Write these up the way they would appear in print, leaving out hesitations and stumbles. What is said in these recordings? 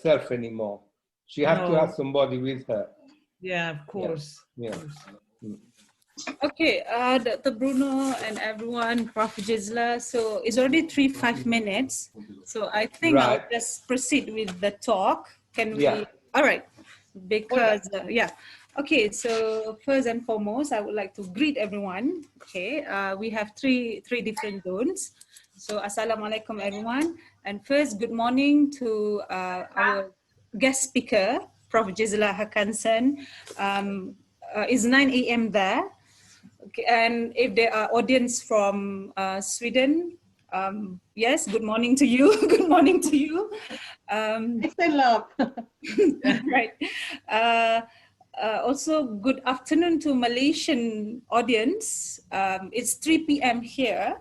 herself anymore. She has to have somebody with her. Yeah, of course. Yeah. Okay, Dr. Bruno and everyone, Prof. Gisela. So it's already 5 minutes. So I think I'll just proceed with the talk. Can we? Yeah. All right. Because, yeah. Okay, so first and foremost, I would like to greet everyone. Okay, we have three different zones. So Assalamualaikum everyone. And first, good morning to our guest speaker, Prof. Gisela Hakanson. It's 9 a.m. there. Okay, and if there are audience from Sweden, yes, good morning to you. Good morning to you. Love. Right. Also, good afternoon to Malaysian audience. It's 3 p.m. here,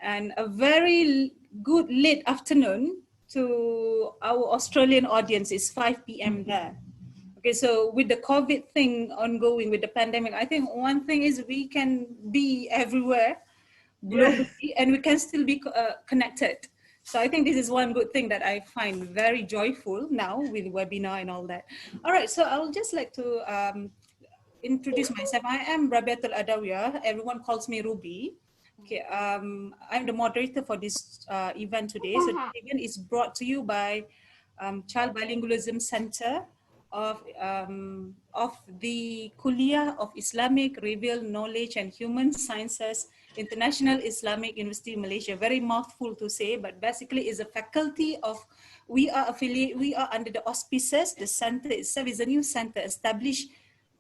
and a very good late afternoon to our Australian audience. It's 5 p.m. there. Okay, so with the COVID thing ongoing, with the pandemic, I think one thing is we can be everywhere globally, and we can still be connected. So I think this is one good thing that I find very joyful now with webinar and all that. All right, so I would just like to introduce myself. I am Rabiatul Adawiyah. Everyone calls me Ruby. Okay, I'm the moderator for this event today. So the event is brought to you by Child Bilingualism Center of the Kuliah of Islamic Revealed Knowledge and Human Sciences, International Islamic University Malaysia. Very mouthful to say, but basically is a faculty of, we are under the auspices. The center itself is a new center established.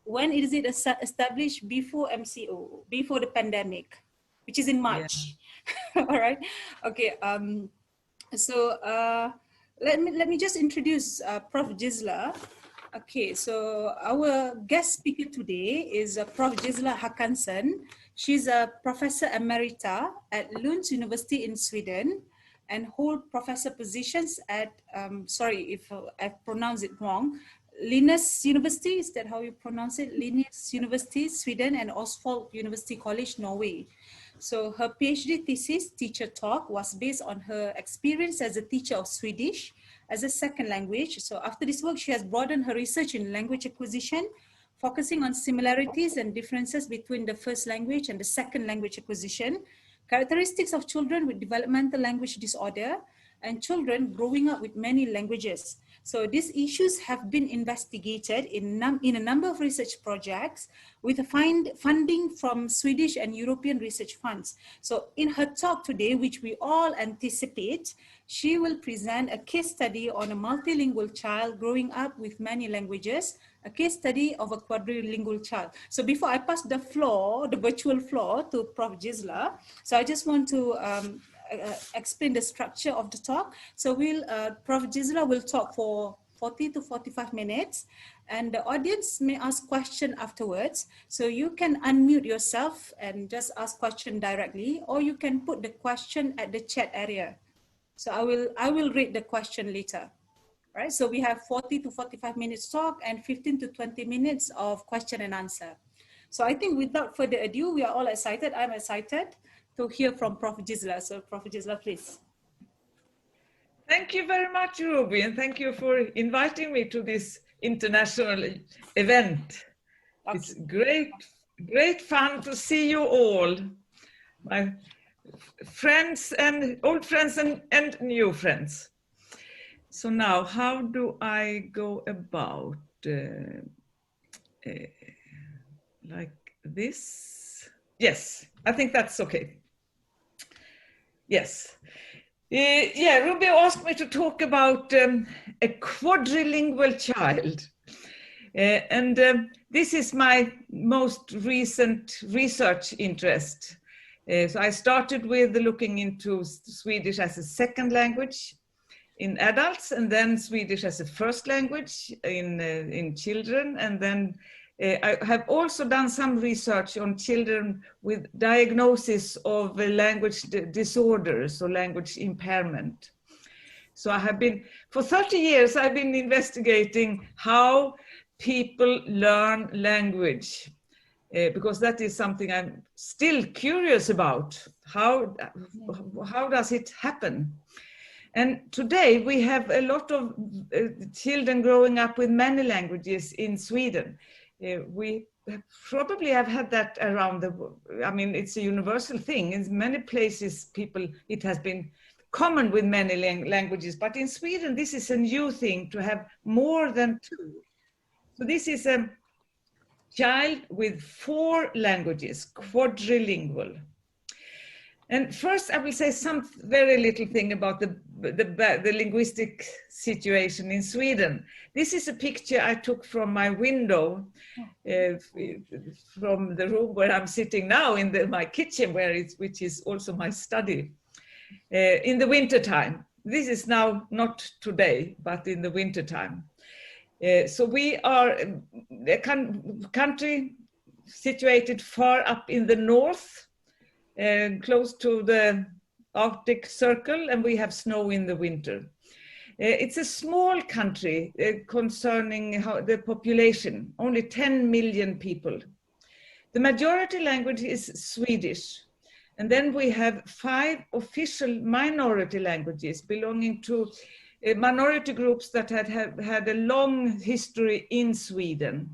When is it established? Before MCO, before the pandemic, which is in March. Yeah. All right. Okay. So let me just introduce Prof. Gisela. Okay, so our guest speaker today is Prof. Gisela Hakanson. She's a professor emerita at Lund University in Sweden and hold professor positions at, sorry if I pronounce it wrong, Linus University, is that how you pronounce it? Linus University, Sweden, and Osvold University College, Norway. So her PhD thesis, Teacher Talk, was based on her experience as a teacher of Swedish as a second language. So after this work, she has broadened her research in language acquisition, focusing on similarities and differences between the first language and the second language acquisition, characteristics of children with developmental language disorder, and children growing up with many languages. So these issues have been investigated in a number of research projects with funding from Swedish and European research funds. So in her talk today, which we all anticipate, she will present a case study on a multilingual child growing up with many languages, a case study of a quadrilingual child. So before I pass the floor, the virtual floor, to Prof. Gisela, so I just want to explain the structure of the talk. So Prof. Gisela will talk for 40 to 45 minutes, and the audience may ask questions afterwards. So you can unmute yourself and just ask question directly, or you can put the question at the chat area. So I will read the question later. All right, so we have 40 to 45 minutes talk and 15 to 20 minutes of question and answer. So I think without further ado, we are all excited. I'm excited to hear from Prof. Gisela. So Prof. Gisela, please. Thank you very much, Ruby, and thank you for inviting me to this international event. Okay. It's great fun to see you all, my friends and old friends and new friends. So now, how do I go about like this? Yes, I think that's okay. Yes. Yeah, Ruby asked me to talk about a quadrilingual child. This is my most recent research interest. So I started with looking into Swedish as a second language in adults, and then Swedish as a first language in children, and then I have also done some research on children with diagnosis of language disorders or language impairment. So I have been, for 30 years, I've been investigating how people learn language, because that is something I'm still curious about. How does it happen? And today we have a lot of children growing up with many languages in Sweden. We probably have had that around the world. I mean, it's a universal thing. In many places, it has been common with many languages, but in Sweden, this is a new thing to have more than 2. So this is a child with 4 languages, quadrilingual. And first, I will say some very little thing about the linguistic situation in Sweden. This is a picture I took from my window, from the room where I'm sitting now, in my kitchen, which is also my study, in the wintertime. This is now not today, but in the wintertime. So we are a country situated far up in the north, close to the Arctic Circle, and we have snow in the winter. It's a small country concerning the population, only 10 million people. The majority language is Swedish. And then we have 5 official minority languages belonging to minority groups that had a long history in Sweden.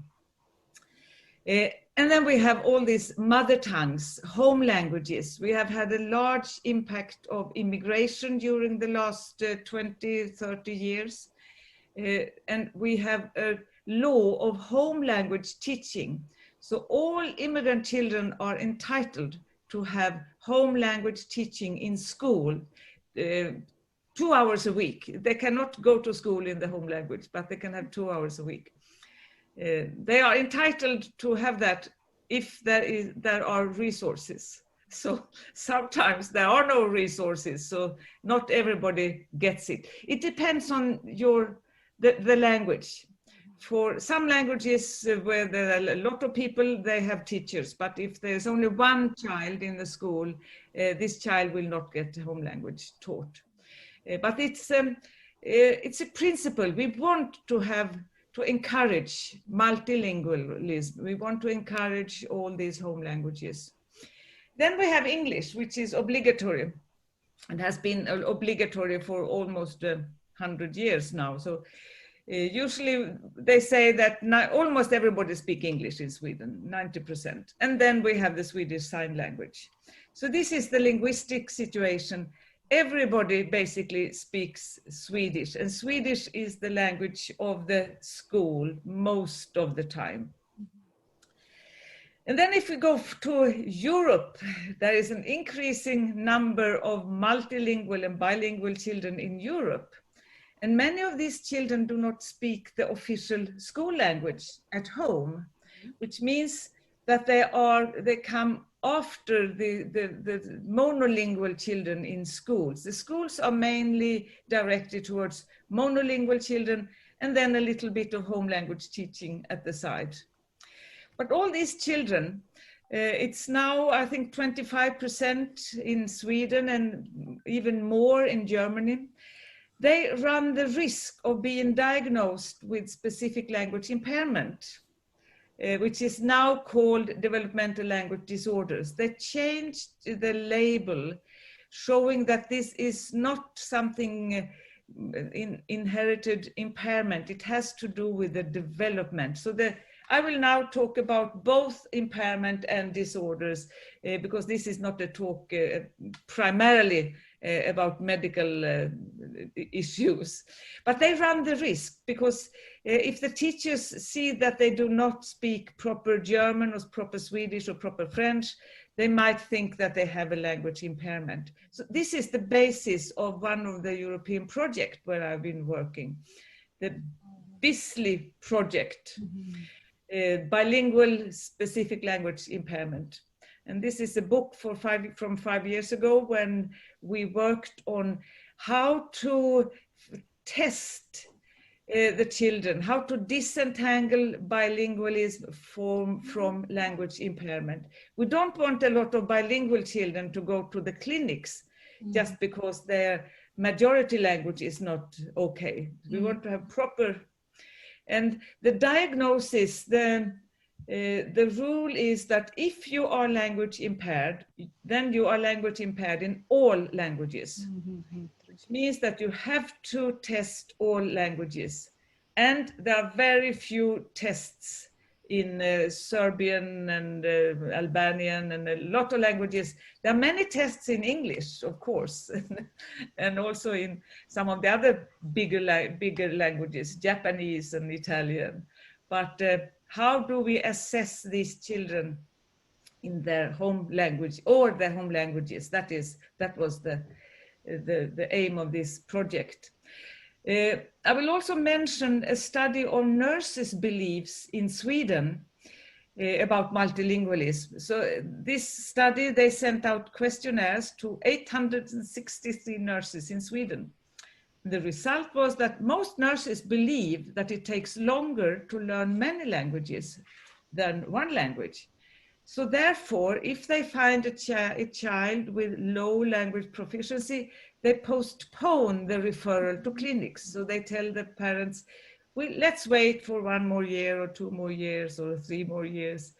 And then we have all these mother tongues, home languages. We have had a large impact of immigration during the last 20, 30 years. And we have a law of home language teaching. So all immigrant children are entitled to have home language teaching in school 2 hours a week. They cannot go to school in the home language, but they can have 2 hours a week. They are entitled to have that if there are resources. So sometimes there are no resources, so not everybody gets it. It depends on the language. For some languages where there are a lot of people, they have teachers. But if there's only one child in the school, this child will not get home language taught. But it's a principle. We want to encourage multilingualism. We want to encourage all these home languages. Then we have English, which is obligatory and has been obligatory for almost 100 years now. So usually they say that almost everybody speaks English in Sweden, 90%. And then we have the Swedish Sign Language. So this is the linguistic situation. Everybody basically speaks Swedish, and Swedish is the language of the school most of the time. And then if we go to Europe, there is an increasing number of multilingual and bilingual children in Europe. And many of these children do not speak the official school language at home, which means that they come after the monolingual children in schools. The schools are mainly directed towards monolingual children, and then a little bit of home language teaching at the side. But all these children, it's now, I think, 25% in Sweden and even more in Germany. They run the risk of being diagnosed with specific language impairment, which is now called developmental language disorders. They changed the label, showing that this is not something inherited impairment. It has to do with the development. So I will now talk about both impairment and disorders, because this is not a talk primarily about medical issues. But they run the risk, because if the teachers see that they do not speak proper German or proper Swedish or proper French, they might think that they have a language impairment. So this is the basis of one of the European projects where I've been working, the BISLI project, Bilingual Specific Language Impairment. And this is a book from 5 years ago, when we worked on how to test the children, how to disentangle bilingualism from language impairment. We don't want a lot of bilingual children to go to the clinics just because their majority language is not okay. We want to have proper, and the diagnosis, the rule is that if you are language impaired, then you are language impaired in all languages. which means that you have to test all languages. And there are very few tests in Serbian and Albanian and a lot of languages. There are many tests in English, of course, and also in some of the other bigger languages, Japanese and Italian. But how do we assess these children in their home language or their home languages? That was the aim of this project. I will also mention a study on nurses' beliefs in Sweden about multilingualism. So this study, they sent out questionnaires to 863 nurses in Sweden. The result was that most nurses believe that it takes longer to learn many languages than one language. So therefore, if they find a child with low language proficiency, they postpone the referral to clinics. So they tell the parents, well, let's wait for 1 more year or 2 more years or 3 more years.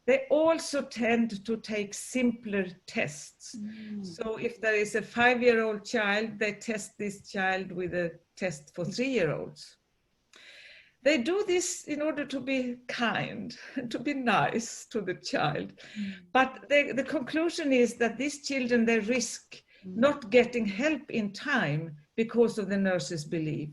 They also tend to take simpler tests. So if there is a 5-year-old child, they test this child with a test for 3-year-olds. They do this in order to be kind, to be nice to the child. But the conclusion is that these children, they risk not getting help in time because of the nurses' belief.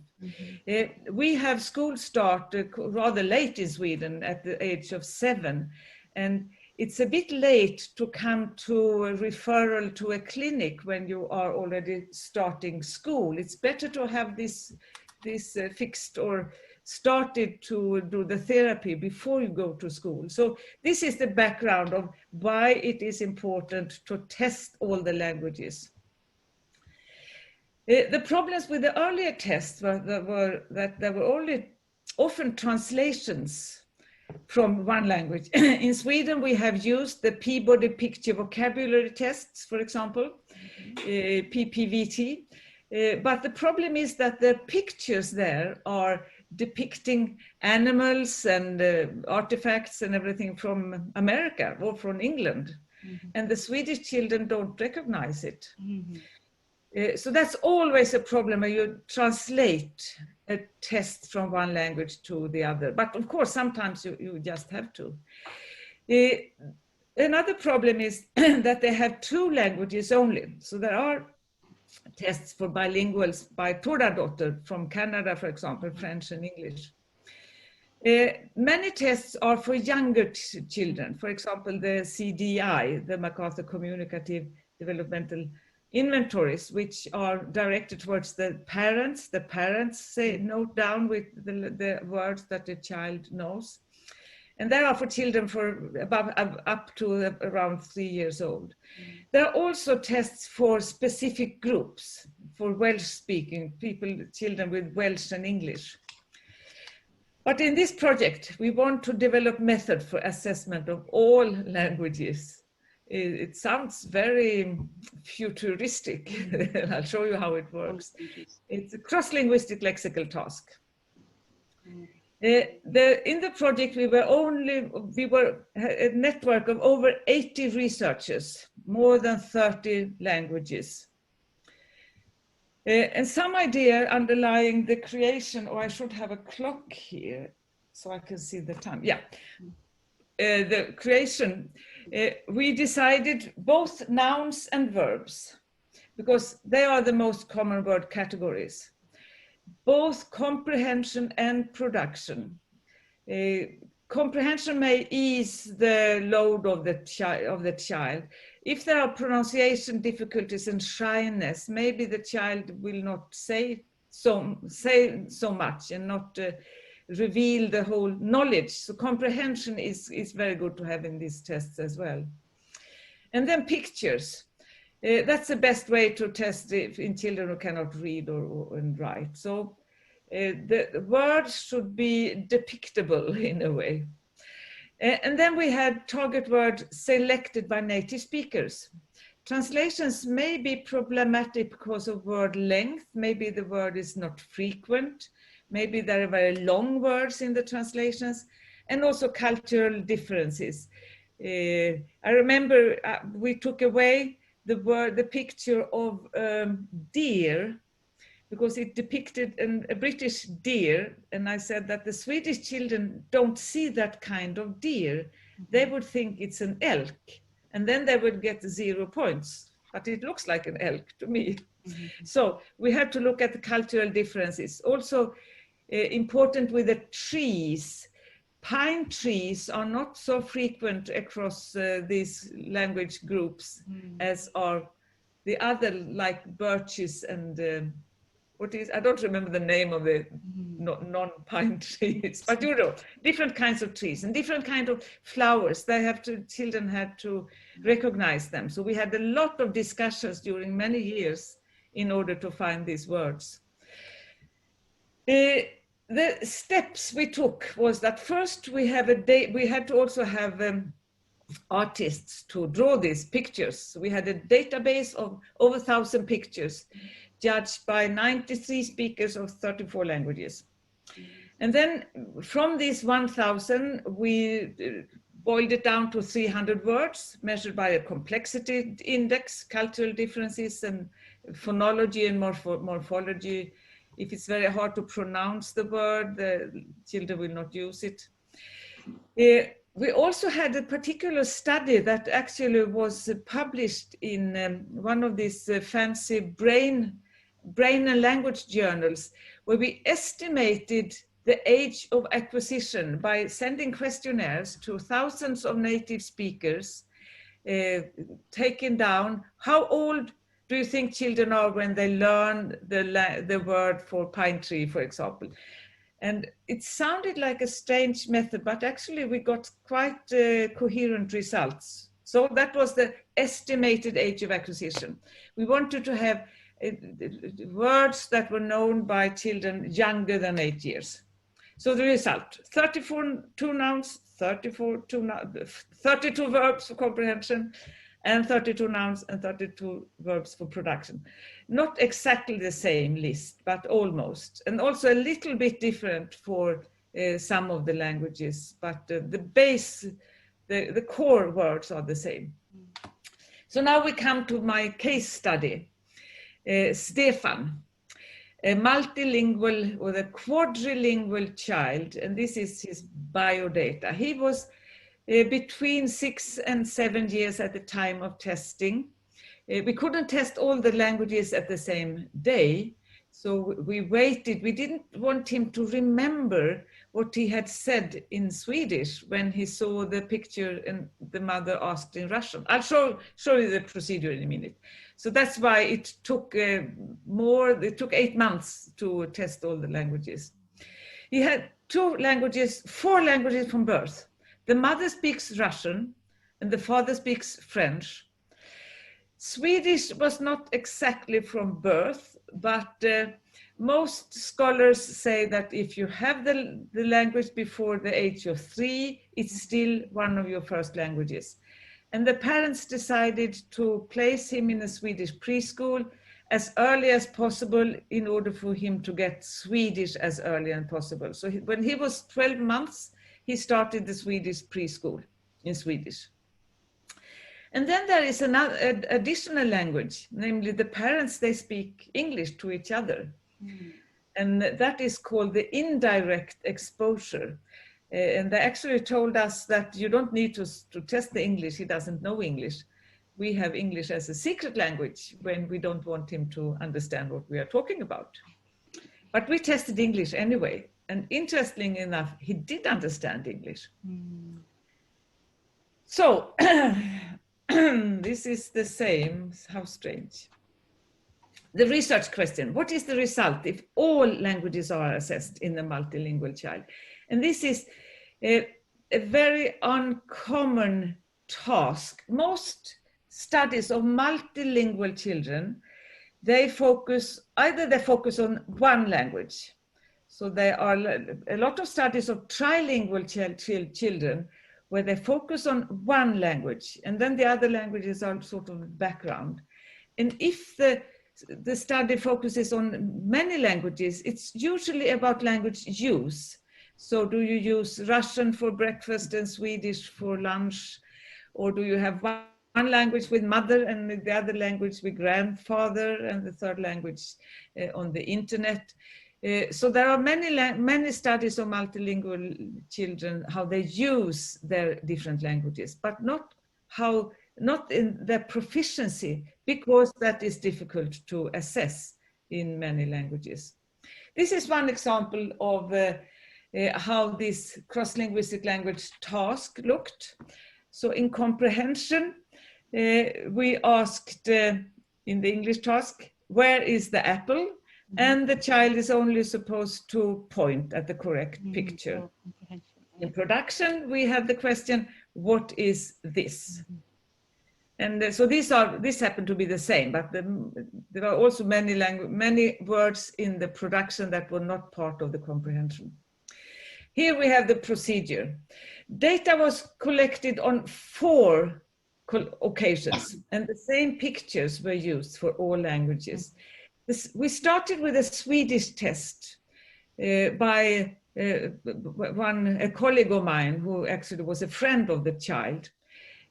We have school start rather late in Sweden at the age of 7. And it's a bit late to come to a referral to a clinic when you are already starting school. It's better to have this fixed or started to do the therapy before you go to school. So this is the background of why it is important to test all the languages. The problems with the earlier tests were that there were only often translations from one language. In Sweden, we have used the Peabody Picture Vocabulary Tests, for example, PPVT. But the problem is that the pictures there are depicting animals and artifacts and everything from America or from England. And the Swedish children don't recognize it. So that's always a problem when you translate a test from one language to the other. But of course, sometimes you just have to. Another problem is that they have 2 languages only. So there are tests for bilinguals by Tordadotter from Canada, for example, French and English. Many tests are for younger children. For example, the CDI, the MacArthur Communicative Developmental Inventories, which are directed towards the parents. The parents say, note down with the words that the child knows. And they are for children up to around 3 years old. There are also tests for specific groups, for Welsh-speaking people, children with Welsh and English. But in this project, we want to develop method for assessment of all languages. It sounds very futuristic. I'll show you how it works. It's a cross-linguistic lexical task. In the project, we were a network of over 80 researchers, more than 30 languages. And some idea underlying the creation, or I should have a clock here so I can see the time. Yeah, the creation, we decided both nouns and verbs because they are the most common word categories. Both comprehension and production. Comprehension may ease the load of the child. If there are pronunciation difficulties and shyness, maybe the child will not say so much and not reveal the whole knowledge. So comprehension is very good to have in these tests as well. And then pictures. That's the best way to test in children who cannot read or write. So the words should be depictable in a way. And then we had target words selected by native speakers. Translations may be problematic because of word length. Maybe the word is not frequent. Maybe there are very long words in the translations, and also cultural differences. I remember we took away the picture of deer because it depicted a British deer. And I said that the Swedish children don't see that kind of deer. They would think it's an elk, and then they would get 0 points. But it looks like an elk to me. So we have to look at the cultural differences. Also important with the trees. Pine trees are not so frequent across these language groups as are the other, like birches and I don't remember the name of the non-pine trees, but you know, different kinds of trees and different kind of flowers. Children had to recognize them. So we had a lot of discussions during many years in order to find these words. The steps we took was that first we had to also have artists to draw these pictures. We had a database of over 1,000 pictures judged by 93 speakers of 34 languages. And then from these 1,000, we boiled it down to 300 words measured by a complexity index, cultural differences and phonology and morphology. If it's very hard to pronounce the word, the children will not use it. We also had a particular study that actually was published in one of these fancy brain and language journals, where we estimated the age of acquisition by sending questionnaires to thousands of native speakers, taking down how old do you think children are when they learn the word for pine tree, for example? And it sounded like a strange method, but actually we got quite coherent results. So that was the estimated age of acquisition. We wanted to have words that were known by children younger than 8 years. So the result, 32 nouns, 32 verbs for comprehension, and 32 nouns and 32 verbs for production. Not exactly the same list, but almost. And also a little bit different for some of the languages, but the base, the core words are the same. So now we come to my case study. Stefan, a multilingual or a quadrilingual child, and this is his biodata. He was between 6 and 7 years at the time of testing. We couldn't test all the languages at the same day, so we waited. We didn't want him to remember what he had said in Swedish when he saw the picture and the mother asked in Russian. I'll show you the procedure in a minute. So that's why it took it took 8 months to test all the languages. He had 4 languages from birth. The mother speaks Russian and the father speaks French. Swedish was not exactly from birth, but most scholars say that if you have the language before the age of 3, it's still one of your first languages. And the parents decided to place him in a Swedish preschool as early as possible in order for him to get Swedish as early as possible. So when he was 12 months, he started the Swedish preschool in Swedish. And then there is another additional language, namely the parents, they speak English to each other. And that is called the indirect exposure. And they actually told us that you don't need to test the English, he doesn't know English. We have English as a secret language when we don't want him to understand what we are talking about. But we tested English anyway. And interestingly enough, he did understand English. So this is the same, how strange. The research question, what is the result if all languages are assessed in a multilingual child? And this is a very uncommon task. Most studies of multilingual children, they focus on one language. So there are a lot of studies of trilingual children where they focus on one language and then the other languages are sort of background. And if the study focuses on many languages, it's usually about language use. So do you use Russian for breakfast and Swedish for lunch? Or do you have one one language with mother and the other language with grandfather, and the third language on the internet. So there are many studies of multilingual children, how they use their different languages, but not in their proficiency, because that is difficult to assess in many languages. This is one example of how this cross-linguistic language task looked. So in comprehension, we asked in the English task, where is the apple? And the child is only supposed to point at the correct picture. In production, we had the question, what is this? And so this happened to be the same, but there are also many words in the production that were not part of the comprehension. Here we have the procedure. Data was collected on 4 occasions, and the same pictures were used for all languages. We started with a Swedish test by a colleague of mine who actually was a friend of the child,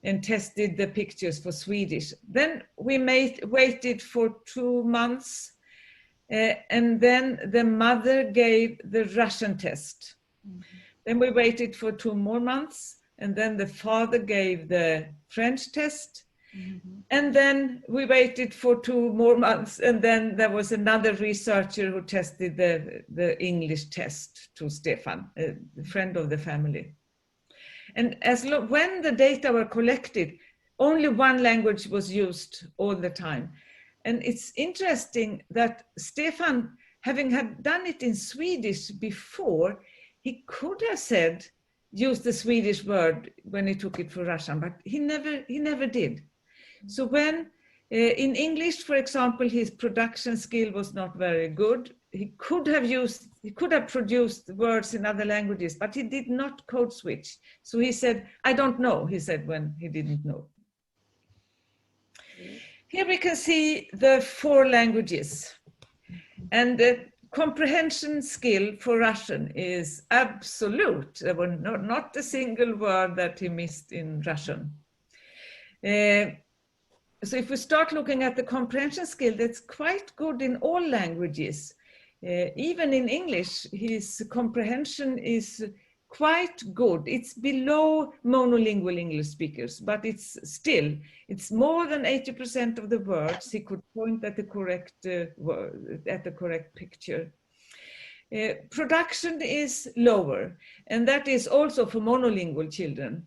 and tested the pictures for Swedish. Then we waited for 2 months, and then the mother gave the Russian test. Then we waited for 2 more months, and then the father gave the French test. And then we waited for 2 more months, and then there was another researcher who tested the English test to Stefan, a friend of the family. And when the data were collected, only one language was used all the time. And it's interesting that Stefan, having had done it in Swedish before, he could have said, use the Swedish word when he took it for Russian, but he never did. So when in English, for example, his production skill was not very good. He could have produced words in other languages, but he did not code switch. So he said, I don't know, he said when he didn't know. Here we can see the 4 languages. And the comprehension skill for Russian is absolute. There were not a single word that he missed in Russian. So if we start looking at the comprehension skill, that's quite good in all languages. Even in English, his comprehension is quite good. It's below monolingual English speakers, but it's more than 80% of the words he could point at the correct word, at the correct picture. Production is lower, and that is also for monolingual children.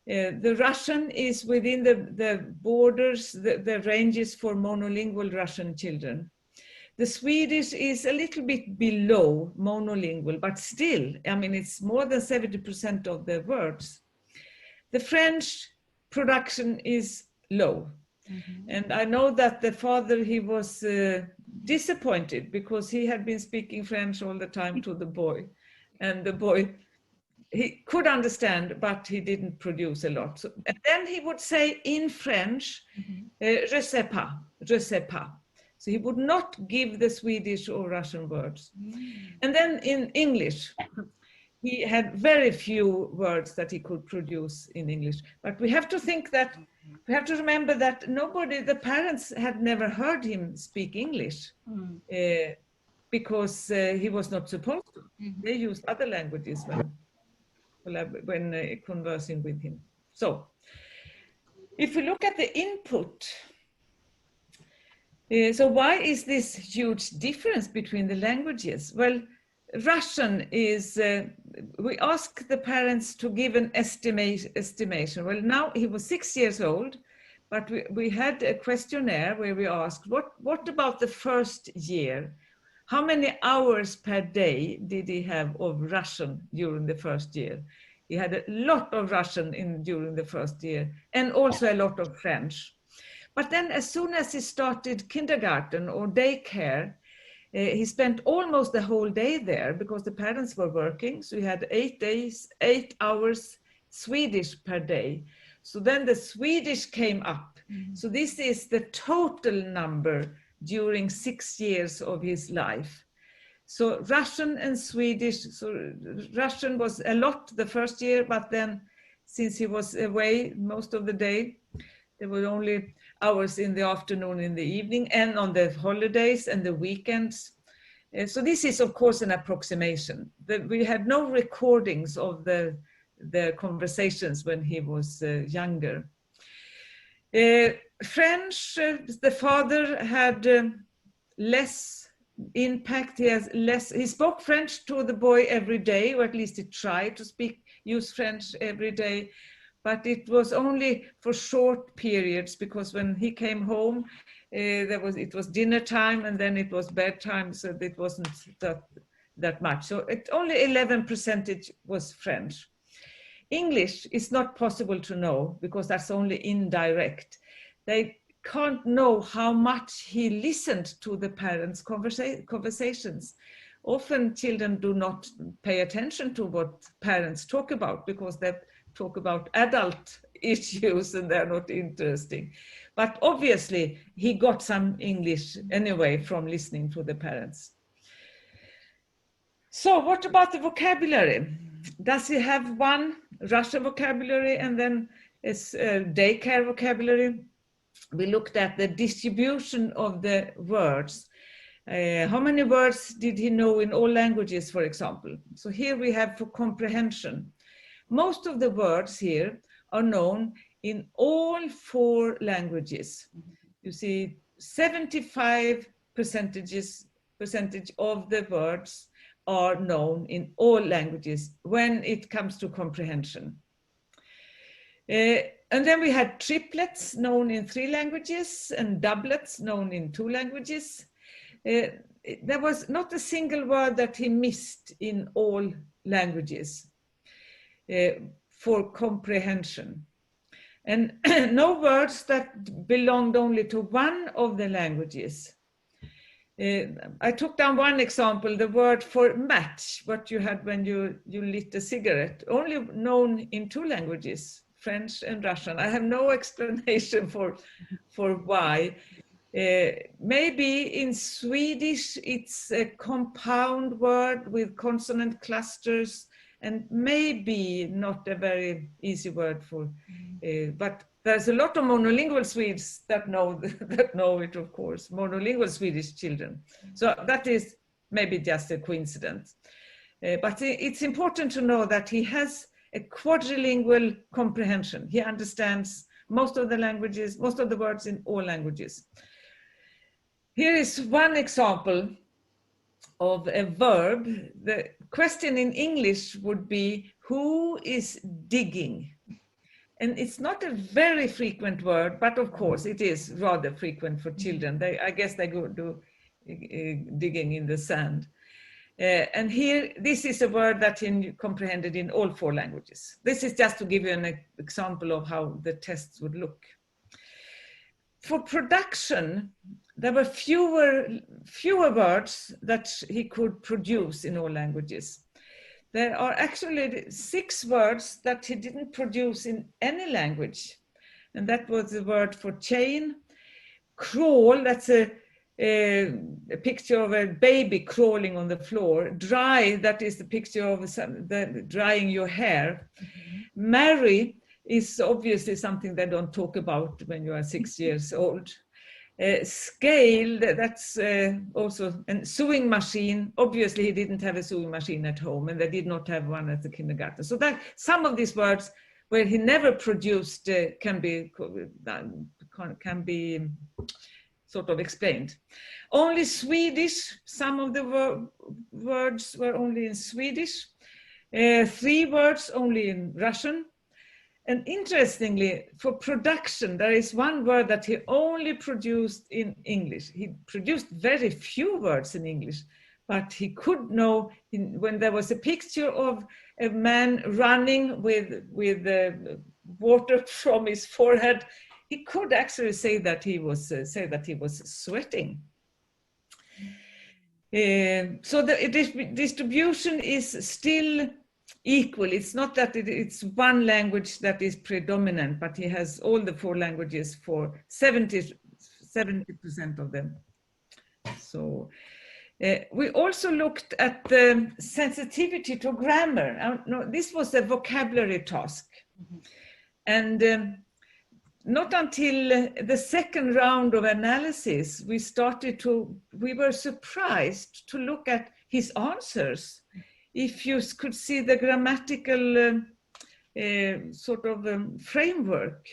The Russian is within the borders, the ranges for monolingual Russian children. The Swedish is a little bit below monolingual, but still, I mean, it's more than 70% of the words. The French production is low. And I know that the father, he was disappointed because he had been speaking French all the time to the boy. And the boy, he could understand, but he didn't produce a lot. So, and then he would say in French, je sais pas, je sais pas. So he would not give the Swedish or Russian words. And then in English, he had very few words that he could produce in English. But we have to remember that the parents had never heard him speak English because he was not supposed to. They used other languages when conversing with him. So if we look at the input, so why is this huge difference between the languages? Well, Russian is, we ask the parents to give an estimation. Well, now he was 6 years old, but we had a questionnaire where we asked, what about the first year? How many hours per day did he have of Russian during the first year? He had a lot of Russian during the first year, and also a lot of French. But then as soon as he started kindergarten or daycare, he spent almost the whole day there because the parents were working. So he had 8 hours Swedish per day. So then the Swedish came up. So this is the total number during 6 years of his life. So Russian and Swedish, so Russian was a lot the first year, but then since he was away most of the day, There were only hours in the afternoon, in the evening, and on the holidays and the weekends. So this is, of course, an approximation. We had no recordings of the conversations when he was younger. French, the father had less impact. He spoke French to the boy every day, or at least he tried to use French every day, but it was only for short periods, because when he came home, it was dinner time and then it was bedtime, so it wasn't that much. So only 11% was French. English is not possible to know, because that's only indirect. They can't know how much he listened to the parents' conversations. Often children do not pay attention to what parents talk about, because they talk about adult issues and they're not interesting. But obviously he got some English anyway from listening to the parents. So what about the vocabulary? Does he have one Russian vocabulary and then a daycare vocabulary? We looked at the distribution of the words. How many words did he know in all languages, for example? So here we have for comprehension. Most of the words here are known in all 4 languages. You see, 75% of the words are known in all languages when it comes to comprehension. And then we had triplets known in 3 languages and doublets known in 2 languages. There was not a single word that he missed in all languages for comprehension. And no words that belonged only to one of the languages. I took down one example, the word for match, what you had when you lit a cigarette, only known in 2 languages, French and Russian. I have no explanation for why. Maybe in Swedish it's a compound word with consonant clusters, and maybe not a very easy word for, but there's a lot of monolingual Swedes that know it, of course, monolingual Swedish children. So that is maybe just a coincidence. But it's important to know that he has a quadrilingual comprehension. He understands most of the languages, most of the words in all languages. Here is one example of a verb. The question in English would be, who is digging? And it's not a very frequent word, but of course it is rather frequent for children. I guess they go do digging in the sand. And here, this is a word that he comprehended in all 4 languages. This is just to give you an example of how the tests would look. For production, there were fewer words that he could produce in all languages. There are actually 6 words that he didn't produce in any language. And that was the word for chain, crawl, that's a picture of a baby crawling on the floor, dry, that is the picture of drying your hair. Mm-hmm. Marry is obviously something they don't talk about when you are 6 years old. Scale, that's also, and sewing machine, obviously he didn't have a sewing machine at home, and they did not have one at the kindergarten. So that some of these words where he never produced can be sort of explained. Only Swedish, some of the words were only in Swedish, 3 words only in Russian. And interestingly, for production, there is one word that he only produced in English. He produced very few words in English, but he could know when there was a picture of a man running with water from his forehead, he could actually say that he was sweating. So the distribution is still equal. It's not that it's one language that is predominant, but he has all the 4 languages for 70% of them. So we also looked at the sensitivity to grammar. This was a vocabulary task. Mm-hmm. And not until the second round of analysis, we were surprised to look at his answers. If you could see the grammatical framework,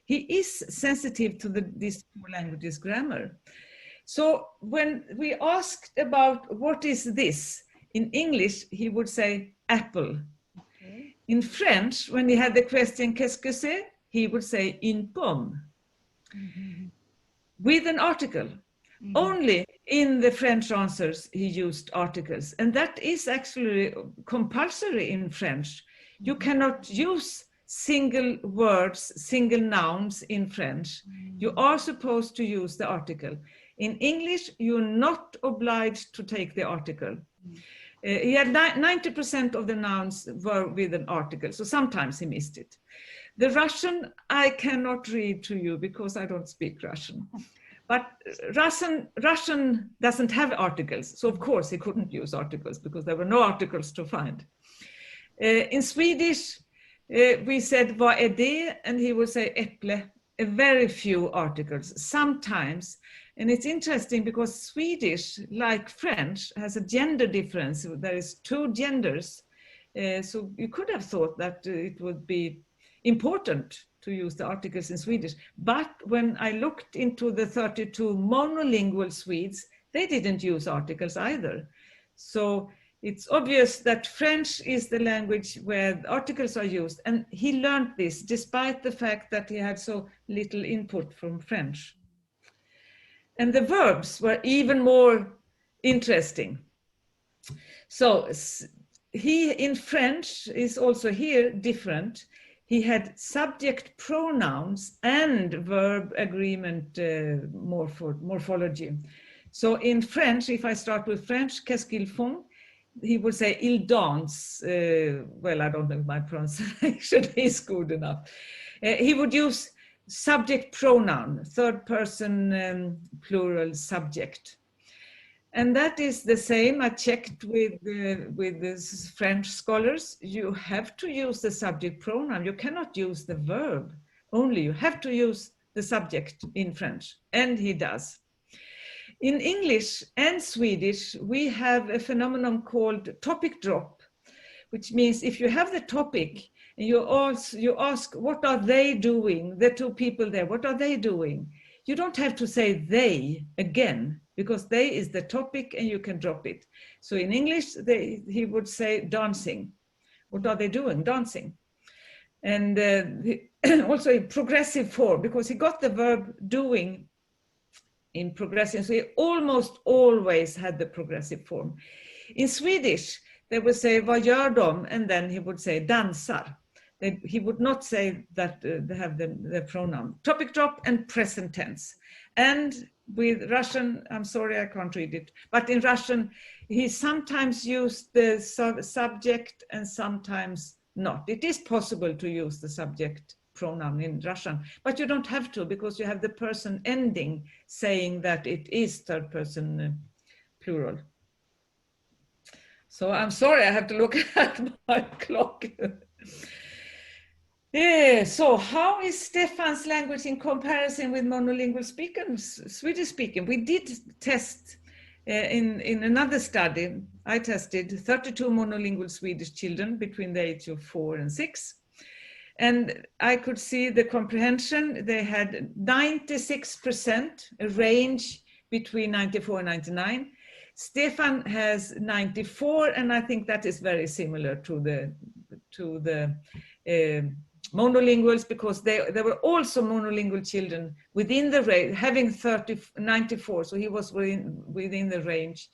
he is sensitive to these two languages' grammar. So when we asked about what is this, in English, he would say apple. Okay. In French, when he had the question, qu'est-ce que c'est? He would say une pomme, with an article. Only in the French answers he used articles, and that is actually compulsory in French. You cannot use single words, single nouns in French. You are supposed to use the article. In English, you're not obliged to take the article. He had 90% of the nouns were with an article, so sometimes he missed it. The Russian, I cannot read to you because I don't speak Russian. But Russian doesn't have articles, so of course he couldn't use articles because there were no articles to find. In Swedish, we said vad är det, and he would say äpple, a very few articles, sometimes. And it's interesting because Swedish, like French, has a gender difference. There is two genders. So you could have thought that it would be important to use the articles in Swedish. But when I looked into the 32 monolingual Swedes, they didn't use articles either. So it's obvious that French is the language where articles are used. And he learned this despite the fact that he had so little input from French. And the verbs were even more interesting. So he in French is also here different. He had subject pronouns and verb agreement morphology. So in French, if I start with French, qu'est-ce qu'ils font? He would say, ils dansent. Well, I don't know if my pronunciation is good enough. He would use subject pronoun, third person plural subject. And that is the same. I checked with the French scholars. You have to use the subject pronoun. You cannot use the verb only. You have to use the subject in French, and he does. In English and Swedish, we have a phenomenon called topic drop, which means if you have the topic and you ask, what are they doing? The two people there, what are they doing? You don't have to say they again, because they is the topic and you can drop it. So in English, he would say dancing. What are they doing? Dancing. And also in progressive form, because he got the verb doing in progressive, so he almost always had the progressive form. In Swedish, they would say vad gör de, and then he would say dansar. He would not say that they have the pronoun. Topic drop and present tense. And with Russian, I'm sorry, I can't read it, but in Russian, he sometimes used the subject and sometimes not. It is possible to use the subject pronoun in Russian, but you don't have to, because you have the person ending saying that it is third person plural. So I'm sorry, I have to look at my clock. Yeah, so how is Stefan's language in comparison with monolingual speakers, Swedish speaking? We did test in another study. I tested 32 monolingual Swedish children between the age of 4 and 6. And I could see the comprehension. They had 96%, a range between 94 and 99. Stefan has 94, and I think that is very similar to the monolinguals, because there were also monolingual children within the range, having 94, so he was within the range.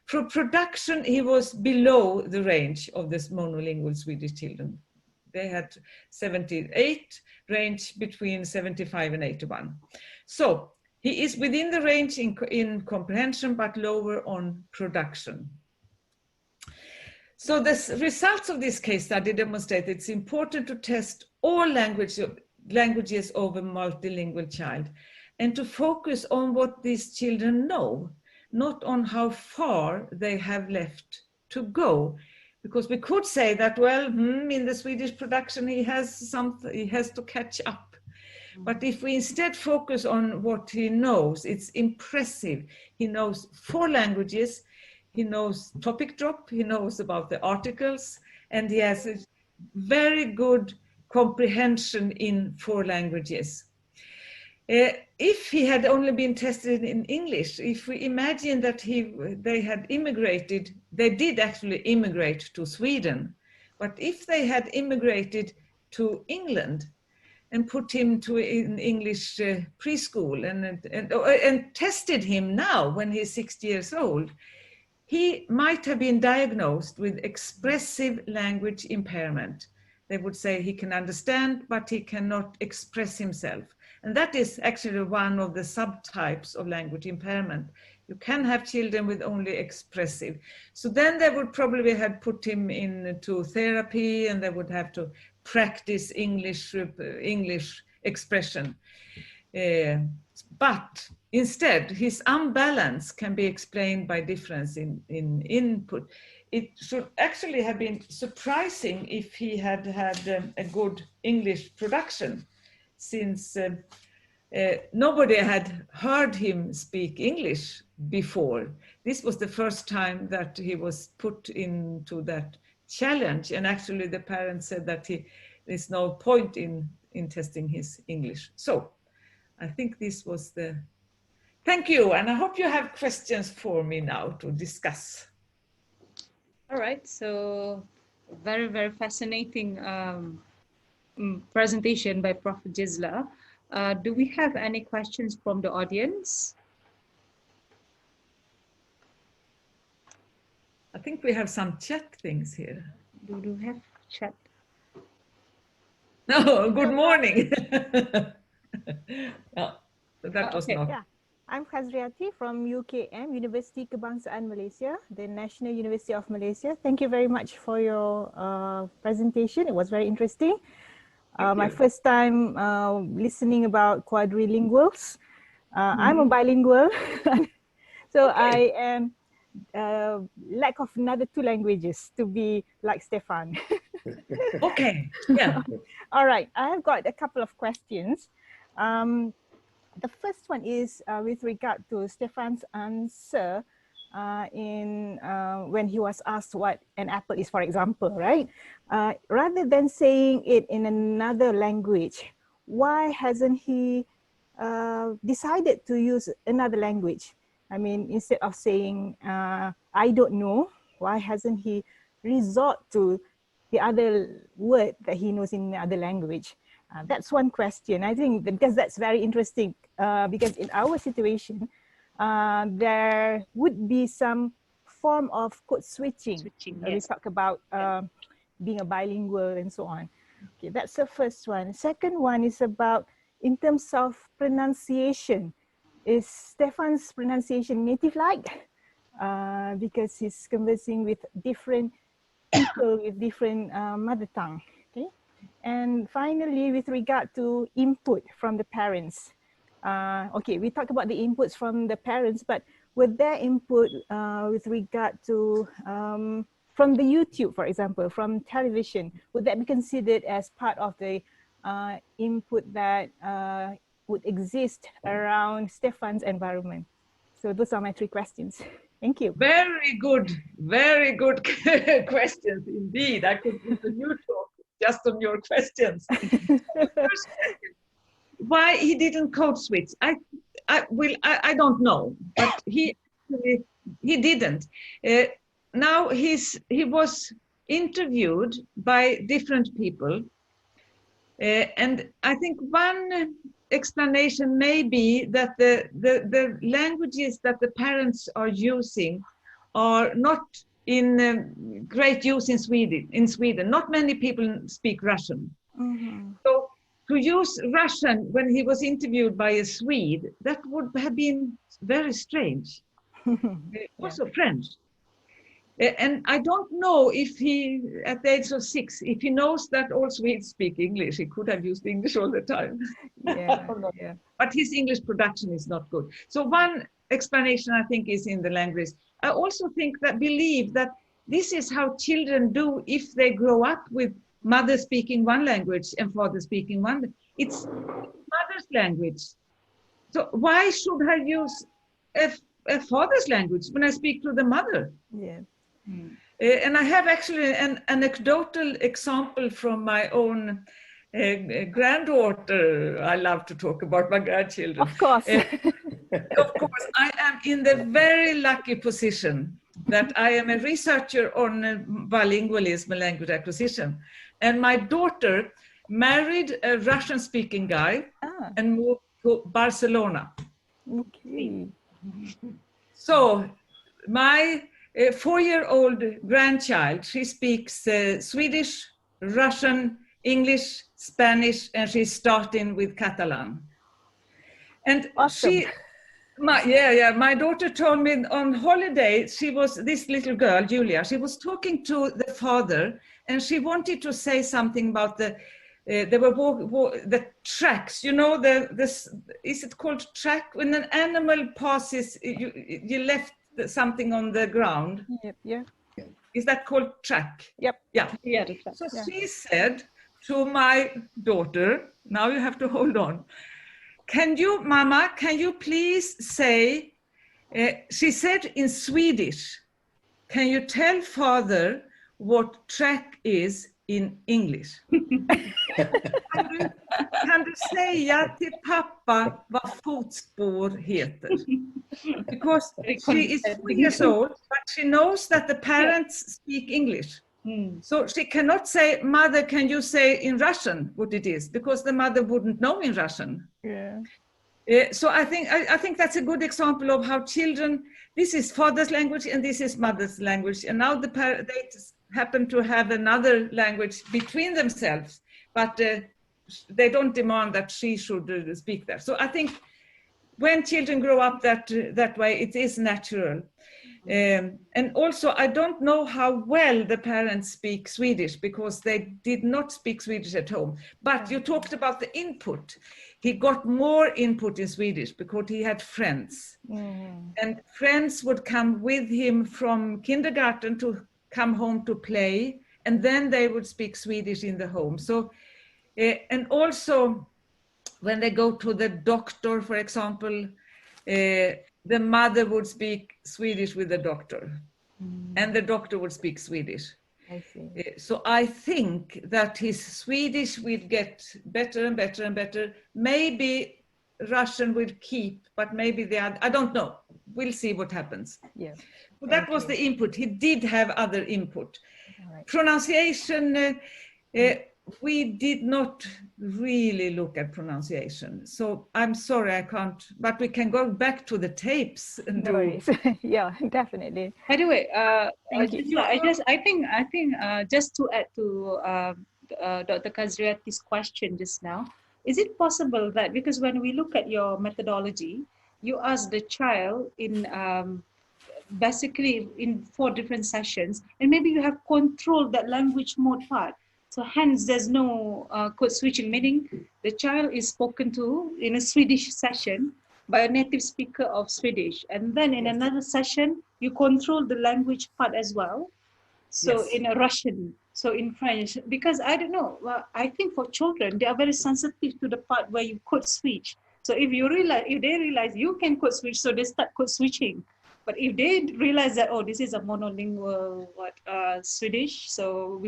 For production, he was below the range of this monolingual Swedish children. They had 78, range between 75 and 81. So he is within the range in comprehension, but lower on production. So the results of this case study demonstrate it's important to test all languages of a multilingual child, and to focus on what these children know, not on how far they have left to go. Because we could say that, well, in the Swedish production, he has to catch up. But if we instead focus on what he knows, it's impressive. He knows 4 languages, he knows topic drop, he knows about the articles, and he has a very good comprehension in 4 languages. If he had only been tested in English, if we imagine that they had immigrated, they did actually immigrate to Sweden, but if they had immigrated to England and put him to an English preschool and tested him now when he's 60 years old, he might have been diagnosed with expressive language impairment. They would say he can understand, but he cannot express himself. And that is actually one of the subtypes of language impairment. You can have children with only expressive. So then they would probably have put him into therapy, and they would have to practice English expression. But instead, his unbalance can be explained by difference in input. It should actually have been surprising if he had had a good English production, since nobody had heard him speak English before. This was the first time that he was put into that challenge, and actually the parents said that there's no point in testing his English. So I think this was the... Thank you, and I hope you have questions for me now to discuss. All right, so very, very fascinating presentation by Prof. Gisela. Do we have any questions from the audience? I think we have some chat things here. Do we have chat? No, good morning. No, that was okay. not. Yeah, I'm Khazriati from UKM, University Kebangsaan Malaysia, the National University of Malaysia. Thank you very much for your presentation. It was very interesting. My first time listening about quadrilinguals. I'm a bilingual, so I am lack of another 2 languages to be like Stefan. Okay, yeah. All right, I have got a couple of questions. The first one is with regard to Stefan's answer when he was asked what an apple is, for example, right? Rather than saying it in another language, why hasn't he decided to use another language? I mean, instead of saying, I don't know, why hasn't he resort to the other word that he knows in the other language? That's one question. I think because that's very interesting, because in our situation, there would be some form of code switching. We talk about being a bilingual and so on. Okay, that's the first one. Second one is about in terms of pronunciation. Is Stefan's pronunciation native-like? Because he's conversing with different people with different mother tongue. Okay, and finally, with regard to input from the parents. Okay, we talked about the inputs from the parents, but with their input with regard to from the YouTube, for example, from television, would that be considered as part of the input that would exist around Stefan's environment? So those are my 3 questions. Thank you. Very good questions indeed. I could give a new talk just on your questions. First question, why he didn't code switch? I don't know, but he didn't. Now he was interviewed by different people, and I think one explanation may be that the languages that the parents are using are not in great use in Sweden. Not many people speak Russian. Mm-hmm. So to use Russian when he was interviewed by a Swede, that would have been very strange. Also French. And I don't know if he, at the age of 6, if he knows that all Swedes speak English, he could have used English all the time. Yeah. But his English production is not good. So one explanation, I think, is in the language. I also believe that this is how children do if they grow up with mother speaking one language and father speaking one. It's mother's language. So why should I use a father's language when I speak to the mother? Yeah. And I have actually an anecdotal example from my own granddaughter. I love to talk about my grandchildren. Of course. Of course, I am in the very lucky position that I am a researcher on bilingualism and language acquisition. And my daughter married a Russian-speaking guy and moved to Barcelona. Okay. So my 4-year-old grandchild, she speaks Swedish, Russian, English, Spanish, and she's starting with Catalan. And Awesome. my daughter told me on holiday, she was, this little girl, Julia, she was talking to the father, and she wanted to say something about the tracks, you know, is it called track? When an animal passes, you left something on the ground. Yep. Yeah. Is that called track? Yep. Yeah. Yeah, the track. So she said to my daughter, now you have to hold on. Mama, can you please say, she said in Swedish, can you tell father what track is in English? Kan du säga till pappa vad fotspår heter? Because she is 4 years old, but she knows that the parents speak English. So she cannot say, mother, can you say in Russian what it is? Because the mother wouldn't know in Russian. Yeah. So I think that's a good example of how children, this is father's language and this is mother's language. And now they happen to have another language between themselves, but they don't demand that she should speak that. So I think when children grow up that way, it is natural. And also, I don't know how well the parents speak Swedish because they did not speak Swedish at home. But you talked about the input. He got more input in Swedish because he had friends. And friends would come with him from kindergarten to come home to play. And then they would speak Swedish in the home. So, and also when they go to the doctor, for example, the mother would speak Swedish with the doctor, and the doctor would speak Swedish. I see. So I think that his Swedish would get better and better and better. Maybe Russian would keep, but maybe the other, I don't know. We'll see what happens. Yeah. So that was the input. He did have other input. Right. Pronunciation, we did not really look at pronunciation. So I'm sorry, I can't, but we can go back to the tapes and No worries. Yeah, definitely. By the way, Thank you. I think just to add to Dr. Kazriati's question just now, is it possible that, because when we look at your methodology, you ask the child in basically in 4 different sessions, and maybe you have controlled that language mode part. So hence there's no code switching, meaning the child is spoken to in a Swedish session by a native speaker of Swedish. And then in another session, you control the language part as well. So in a Russian, so in French, because I don't know, I think for children, they are very sensitive to the part where you code switch. So if they realize you can code switch, so they start code switching. But if they realize that, oh, this is a monolingual Swedish, so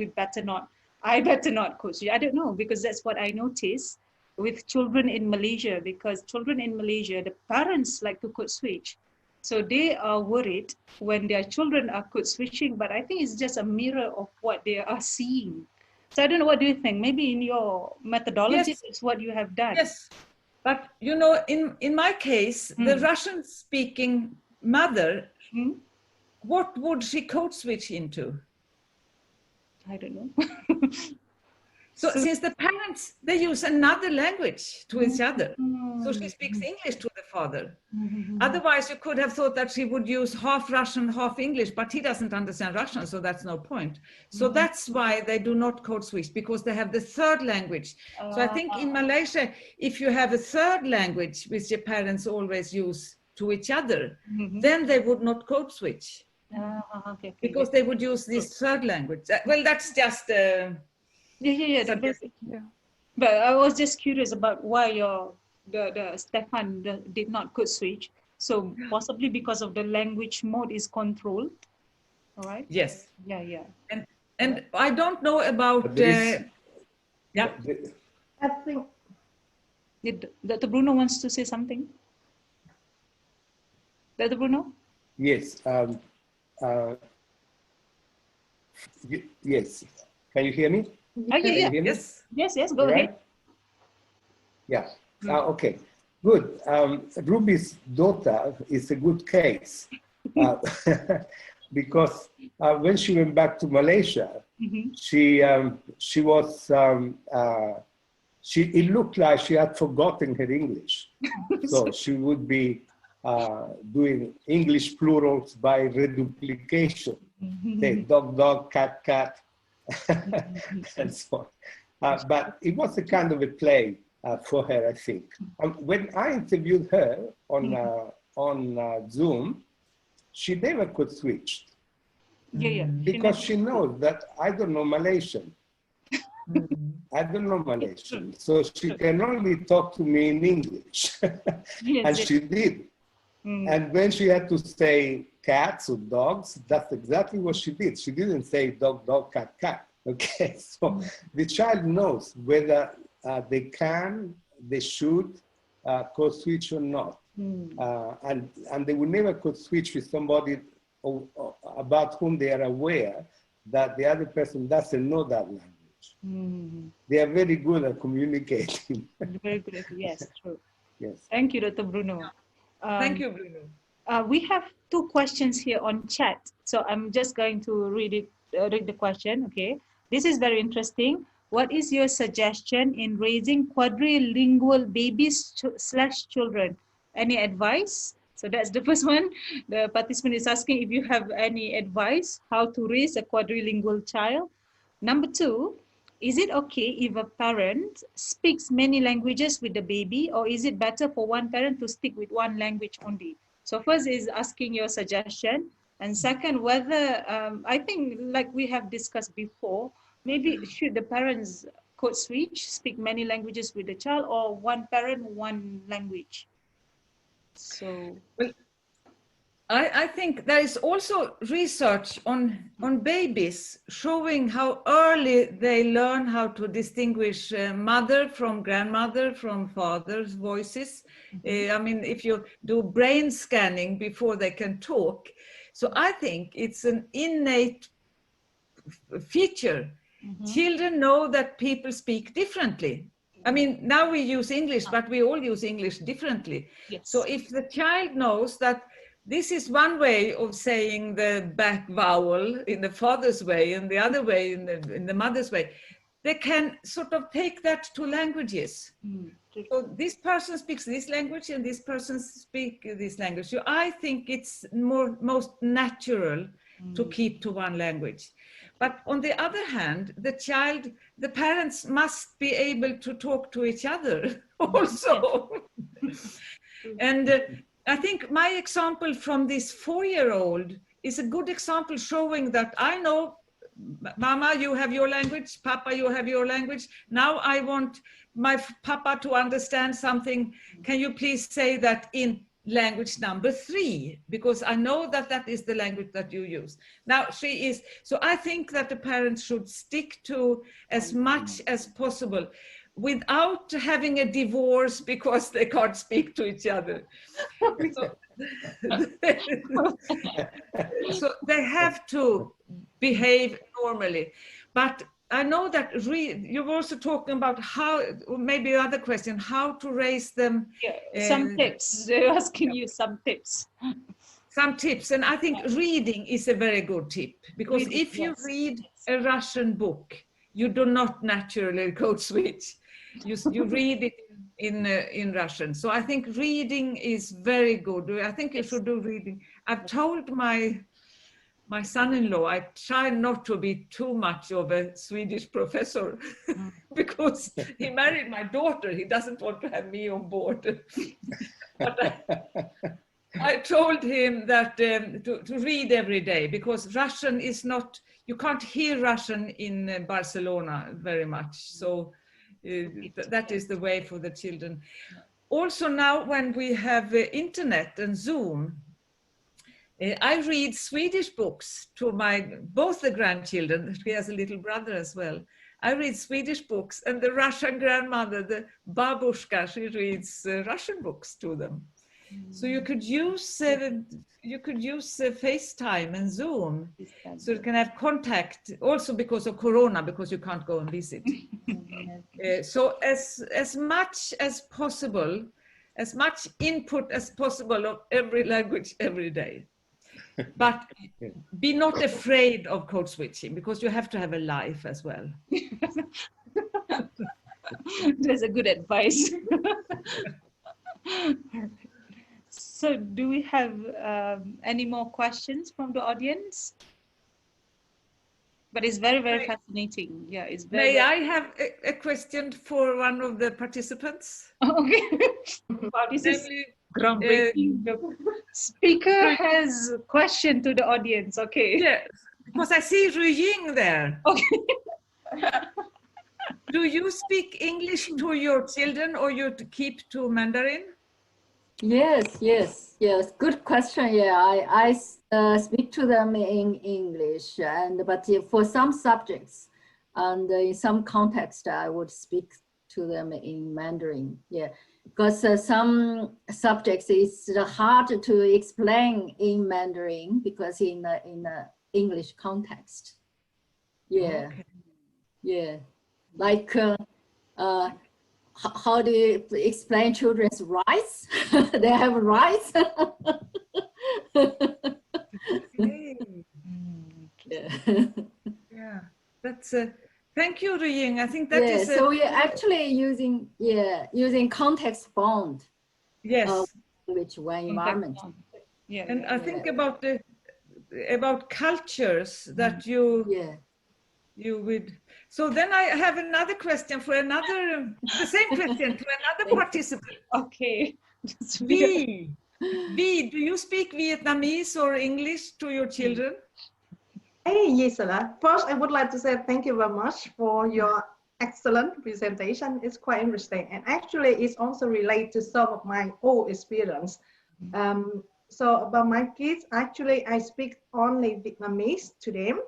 I better not code switch. I don't know, because that's what I notice with children in Malaysia, because children in Malaysia, the parents like to code switch. So they are worried when their children are code switching, but I think it's just a mirror of what they are seeing. So I don't know, what do you think? Maybe in your methodology, it's what you have done. Yes, but you know, in my case, the Russian-speaking mother, what would she code switch into? I don't know. So since the parents, they use another language to each other. So she speaks English to the father. Otherwise, you could have thought that she would use half Russian, half English, but he doesn't understand Russian, so that's no point. So that's why they do not code switch, because they have the third language. So I think in Malaysia, if you have a third language, which your parents always use to each other, then they would not code switch. Okay. Because they would use this third language. Well, that's just... But I was just curious about why the Stefan did not code switch. So possibly because of the language mode is controlled. All right. Yes. Yeah, yeah. And I don't know about. I think Dr. Bruno wants to say something. Dr. Bruno? yes. Yes. Can you hear me? Oh, yeah, yeah. Hear me? Yes, go ahead. Yeah. Okay. Good. Ruby's daughter is a good case because when she went back to Malaysia, she was. It looked like she had forgotten her English, so she would be doing English plurals by reduplication. Say dog, dog, cat, cat, and so on. But it was a kind of a play for her, I think. When I interviewed her on Zoom, she never could switch. Because she knows that I don't know Malaysian. I don't know Malaysian. So she can only talk to me in English. And she did. And when she had to say cats or dogs, that's exactly what she did. She didn't say dog, dog, cat, cat. Okay, so the child knows whether they can, they should code switch or not. And they will never code switch with somebody about whom they are aware that the other person doesn't know that language. They are very good at communicating. Very good. Yes, true. Yes. Thank you, Dr. Bruno. Thank you, Bruno. We have 2 questions here on chat. So I'm just going to read the question. Okay. This is very interesting. What is your suggestion in raising quadrilingual babies / children? Any advice? So that's the first one. The participant is asking if you have any advice how to raise a quadrilingual child. Number 2, is it okay if a parent speaks many languages with the baby, or is it better for one parent to stick with one language only? So first is asking your suggestion. And second, whether, I think like we have discussed before, maybe should the parents code switch, speak many languages with the child, or one parent, one language? So, well, I think there is also research on babies showing how early they learn how to distinguish mother from grandmother from father's voices. I mean, if you do brain scanning before they can talk. So I think it's an innate feature. Children know that people speak differently. I mean, now we use English, but we all use English differently. yes. So if the child knows that this is one way of saying the back vowel in the father's way and the other way in the mother's way, they can sort of take that to languages. So this person speaks this language and this person speaks this language. So I think it's most natural to keep to one language. But on the other hand, the parents must be able to talk to each other also. And I think my example from this 4-year-old is a good example showing that I know, Mama, you have your language, Papa, you have your language. Now I want my Papa to understand something. Can you please say that in language number 3? Because I know that that is the language that you use. Now she is, so I think that the parents should stick to as much as possible without having a divorce because they can't speak to each other. So they have to behave normally. But I know that you're also talking about how, maybe other question, how to raise them. Yeah, some tips. They're asking you some tips. Some tips, and I think reading is a very good tip, because reading, if you read a Russian book, you do not naturally code switch. You read it in Russian. So I think reading is very good. I think you should do reading. I've told my son-in-law, I try not to be too much of a Swedish professor because he married my daughter. He doesn't want to have me on board. But I told him that to read every day, because Russian is not, you can't hear Russian in Barcelona very much. So that is the way for the children. Also now when we have internet and Zoom, I read Swedish books to both the grandchildren. She has a little brother as well. I read Swedish books, and the Russian grandmother, the babushka, she reads Russian books to them. So you could use FaceTime and Zoom, so you can have contact. Also because of Corona, because you can't go and visit. So as much as possible, as much input as possible of every language every day. But be not afraid of code switching, because you have to have a life as well. That's a good advice. So do we have any more questions from the audience? But it's very, very fascinating. Yeah, it's very. May I have a question for one of the participants? Okay. Wow, this is groundbreaking. The speaker has a question to the audience. Okay. Yes, because I see Ruying there. Okay. Do you speak English to your children, or you keep to Mandarin? Yes. Good question. Yeah, I speak to them in English, but for some subjects and in some context, I would speak to them in Mandarin. Yeah, because some subjects is hard to explain in Mandarin because in the English context. Yeah, okay. Yeah, like. How do you explain children's rights? They have rights. Yeah, that's thank you, Ruying. I think that is. So we're actually using context bound. Yes. Which one environment? Yeah. And I think about cultures that you. Yeah. You would. So then I have another question for the same question to another participant. Okay. V, do you speak Vietnamese or English to your children? Hey, Gisela. First, I would like to say thank you very much for your excellent presentation. It's quite interesting. And actually, it's also related to some of my own experience. So about my kids, actually, I speak only Vietnamese to them.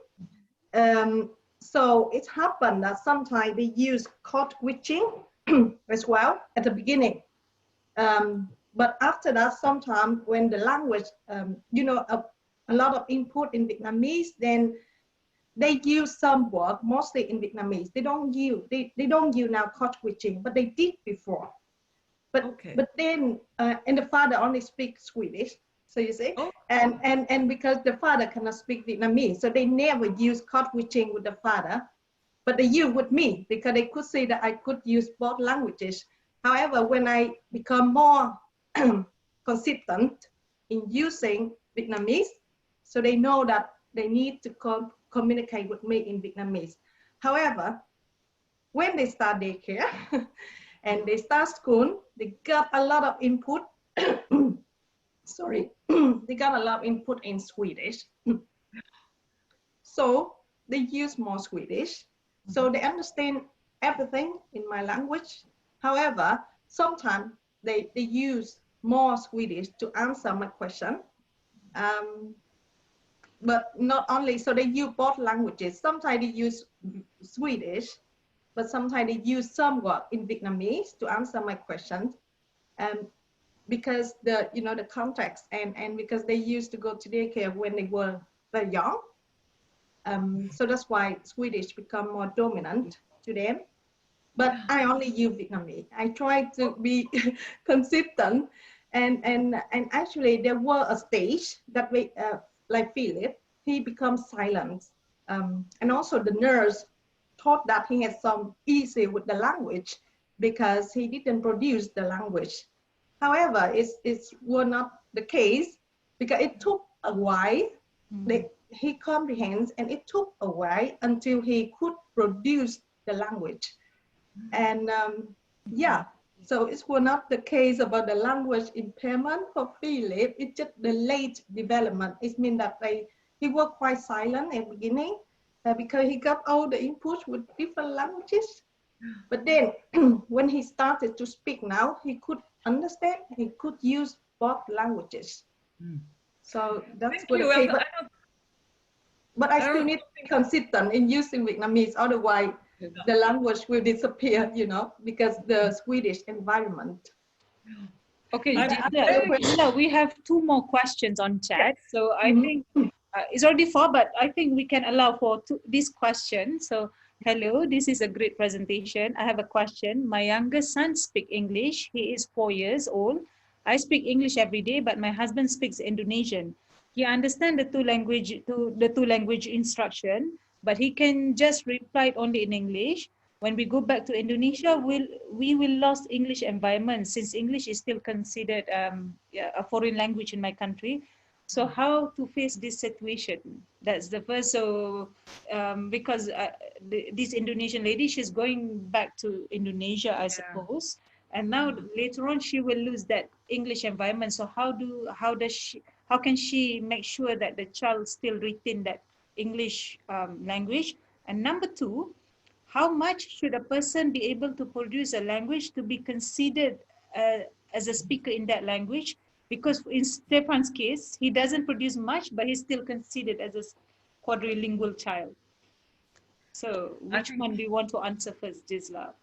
So it happened that sometimes they use code switching as well at the beginning. But after that, sometimes when the language, a lot of input in Vietnamese, then they use some word mostly in Vietnamese. They don't use now code switching, but they did before. But then and the father only speaks Swedish. So you see, and because the father cannot speak Vietnamese, so they never use code switching with the father, but they use with me because they could see that I could use both languages. However, when I become more consistent in using Vietnamese, so they know that they need to communicate with me in Vietnamese. However, when they start daycare and they start school, they got a lot of input. Sorry, they got a lot of input in Swedish. So they use more Swedish. So they understand everything in my language. However, sometimes they use more Swedish to answer my question. But not only, so they use both languages. Sometimes they use Swedish, but sometimes they use some word in Vietnamese to answer my questions. Because the context and because they used to go to daycare when they were very young, so that's why Swedish become more dominant to them. But I only use Vietnamese. I try to be consistent, and actually there was a stage that we like Philip, he becomes silent, and also the nurse thought that he had some issue with the language because he didn't produce the language. However, it was not the case because it took a while. He comprehends, and it took a while until he could produce the language. And so it was not the case about the language impairment for Philip. It's just the late development. It means that he was quite silent at the beginning because he got all the inputs with different languages. But then when he started to speak now, he could understand, he could use both languages. So that's Thank what you. okay. But I still need to be consistent in using Vietnamese, otherwise the language will disappear, you know, because the Swedish environment. Okay, Gisela, we have 2 more questions on chat. So I think it's already 4, but I think we can allow for this question. So, hello, this is a great presentation. I have a question. My youngest son speaks English. He is 4 years old. I speak English every day, but my husband speaks Indonesian. He understands the two language instruction, but he can just reply only in English. When we go back to Indonesia, we will lose English environment, since English is still considered a foreign language in my country. So how to face this situation? That's the first. So because this Indonesian lady, she's going back to Indonesia, I suppose, and now later on she will lose that English environment. So how can she make sure that the child still retain that English language? And number 2, how much should a person be able to produce a language to be considered as a speaker in that language? Because in Stefan's case, he doesn't produce much, but he's still considered as a quadrilingual child. So which one do you want to answer first, Gisela?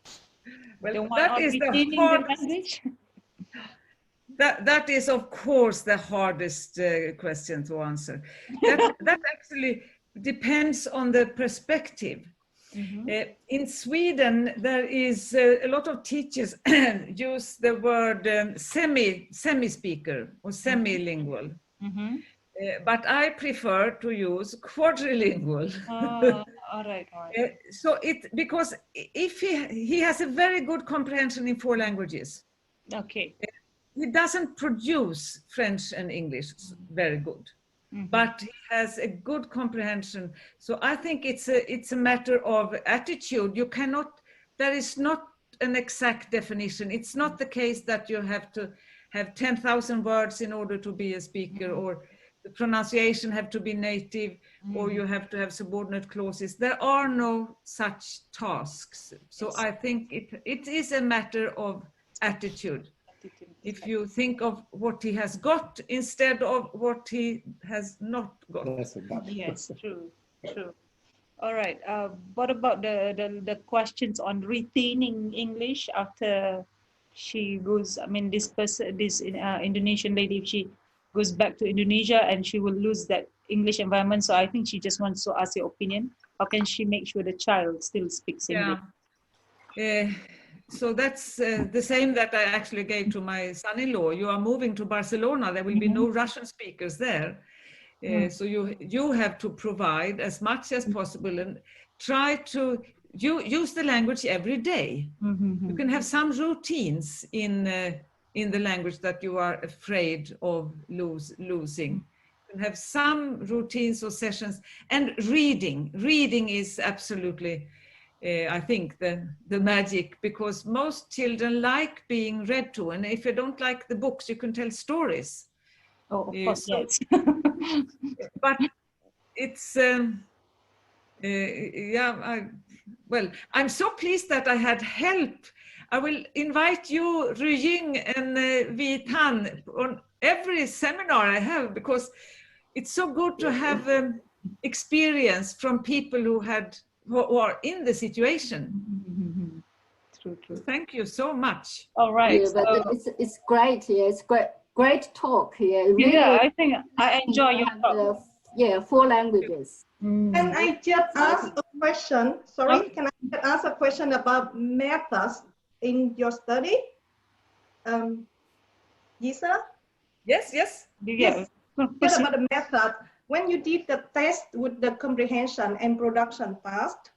Well, that is the hardest. That is, of course, the hardest question to answer. That actually depends on the perspective. In Sweden, there is a lot of teachers use the word semi-speaker or semi-lingual. But I prefer to use quadrilingual. All right. So because if he has a very good comprehension in 4 languages. Okay. He doesn't produce French and English very good. But he has a good comprehension. So I think it's a matter of attitude. You cannot, there is not an exact definition. It's not the case that you have to have 10,000 words in order to be a speaker, or the pronunciation have to be native, or you have to have subordinate clauses. There are no such tasks. So I think it is a matter of attitude. If you think of what he has got instead of what he has not got. Yes, true. All right. What about the questions on retaining English after she goes? I mean, this Indonesian lady, if she goes back to Indonesia and she will lose that English environment. So I think she just wants to ask your opinion. How can she make sure the child still speaks English? So that's the same that I actually gave to my son-in-law. You are moving to Barcelona. There will be no Russian speakers there. So you have to provide as much as possible and try to use the language every day. You can have some routines in the language that you are afraid of losing. You can have some routines or sessions. And reading is absolutely I think the magic, because most children like being read to, and if you don't like the books, you can tell stories. Oh, of course, yes. But it's well, I'm so pleased that I had help. I will invite you, Ruying and Vi Tan, on every seminar I have, because it's so good to have experience from people who are in the situation. True. Thank you so much. All right. Yeah, but it's great. Yeah, it's great talk. Yeah, really, yeah. I think I enjoy your talk. 4 languages. Can I just ask a question? Sorry, can I just ask a question about methods in your study? Gisela? Yes. Yes. What about the method? When you did the test with the comprehension and production task,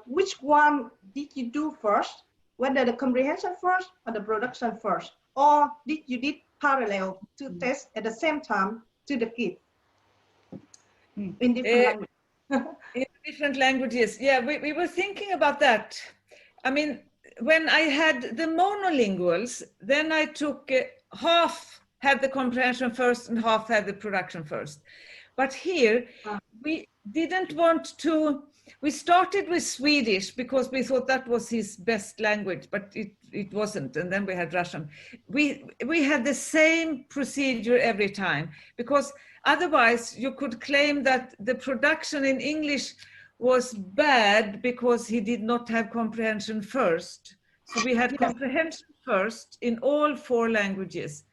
which one did you do first? Whether the comprehension first or the production first? Or did you did parallel to test at the same time to the kids in different languages? In different languages, yeah, we were thinking about that. I mean, when I had the monolinguals, then I took half had the comprehension first and half had the production first. But here, we didn't want to we started with Swedish because we thought that was his best language, but it wasn't. And then we had Russian. We had the same procedure every time, because otherwise you could claim that the production in English was bad because he did not have comprehension first. So we had comprehension first in all 4 languages.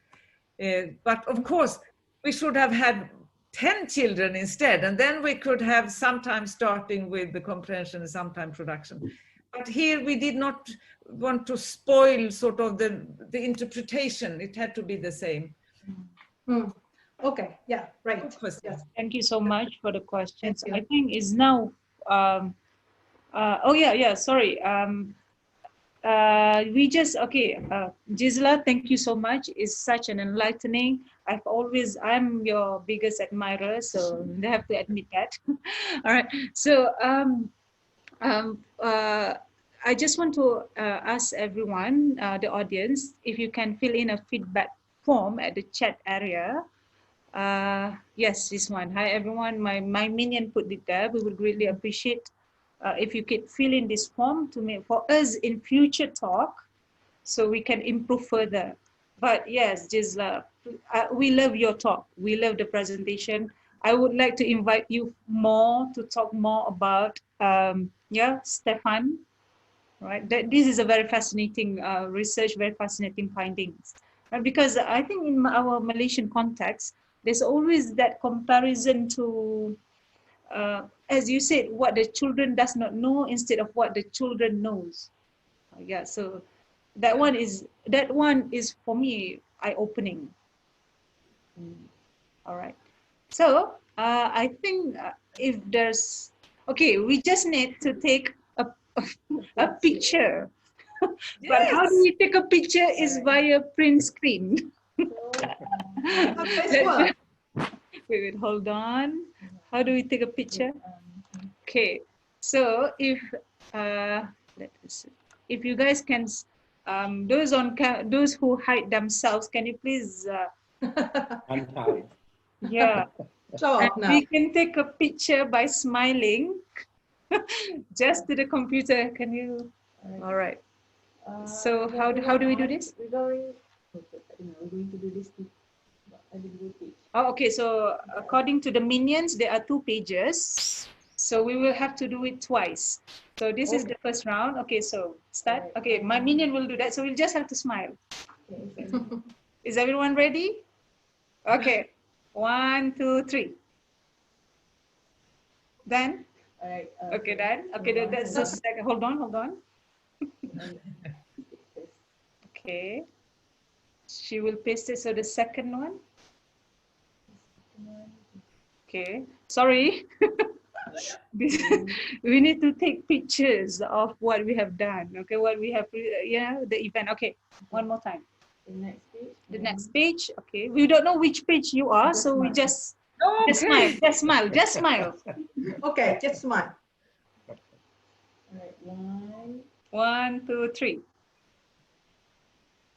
But of course, we should have had 10 children instead, and then we could have sometimes starting with the comprehension and sometimes production. But here we did not want to spoil sort of the interpretation. It had to be the same. Okay, yeah, right. Yes. Thank you so much for the questions. I think it's now, oh yeah, sorry. Gisela, thank you so much. It's such an enlightening. I'm your biggest admirer, so I have to admit that. All right, so I just want to ask everyone, the audience, if you can fill in a feedback form at the chat area. Yes, this one. Hi everyone, my minion put it there. We would really appreciate if you could fill in this form to make for us in future talk, so we can improve further. But yes, Gisela, we love your talk. We love the presentation. I would like to invite you more to talk more about, Stefan, right? This is a very fascinating research, very fascinating findings. Because I think in our Malaysian context, there's always that comparison to, as you said, what the children does not know instead of what the children knows. Yeah, so that one is for me eye-opening. All right. So I think if there's, okay, we just need to take a picture. But how do we take a picture is via print screen. Wait, hold on. How do we take a picture? Okay, so if you guys can, those who hide themselves, can you please Unhide. Yeah. And we can take a picture by smiling just to the computer. Can you? All right. So how do we do this? We're going to do this. Oh, okay. So according to the minions, there are 2 pages. So we will have to do it twice. So this is the first round. Okay, so start. Okay, my minion will do that. So we'll just have to smile. Okay. Is everyone ready? Okay. 1, 2, 3. Done? All right. Okay, done. Okay, that's the second. Hold on. Okay. She will paste it. So the second one. Okay. Sorry. We need to take pictures of what we have done. Okay, what we have, the event. Okay, one more time. The next page. The next page. Okay, we don't know which page you are, so we just smile. Just smile. Okay, just smile. All right, 1, 2, 3.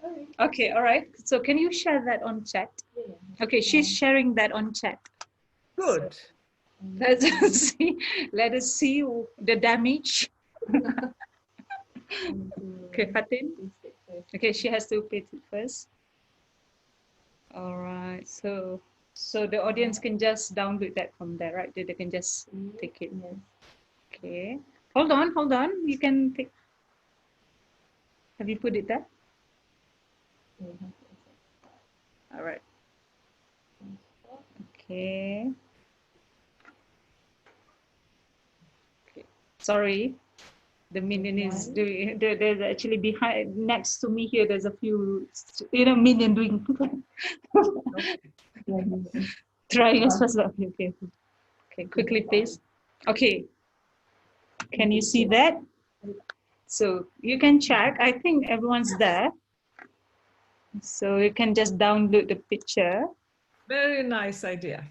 All right. Okay, all right. So can you share that on chat? Yeah. Okay, she's sharing that on chat. Good. So, let us see the damage. Okay, Fatin. Okay, she has to paste it first. All right. So the audience can just download that from there, right? They can just take it. Yes. Okay. Hold on. You can take. Have you put it there? All right. Okay. Sorry, the minion is doing. There's actually behind, next to me here. There's a few, minion doing. Trying as fast as okay. Quickly, please. Okay. Can you see that? So you can check. I think everyone's there. So you can just download the picture. Very nice idea.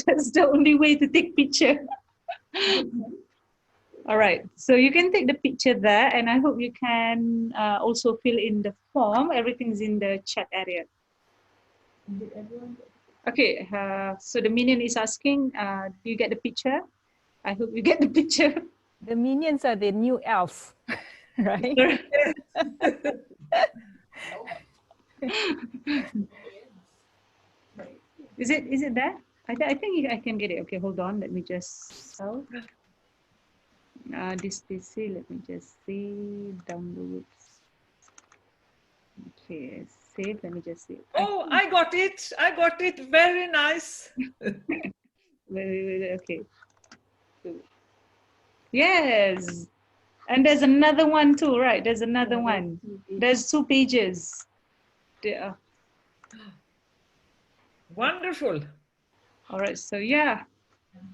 That's the only way to take picture. All right, so you can take the picture there, and I hope you can also fill in the form. Everything's in the chat area. Okay, so the minion is asking, do you get the picture? I hope you get the picture. The minions are the new elves, right? Is it there? I think I can get it. Okay, hold on. Let me just this PC. Let me just see downloads. Okay, save. Let me just see. Oh, I got it. I got it. Very nice. Wait, okay. Yes. And there's another one too, right? There's another one. There's 2 pages. There. Wonderful. All right, so yeah.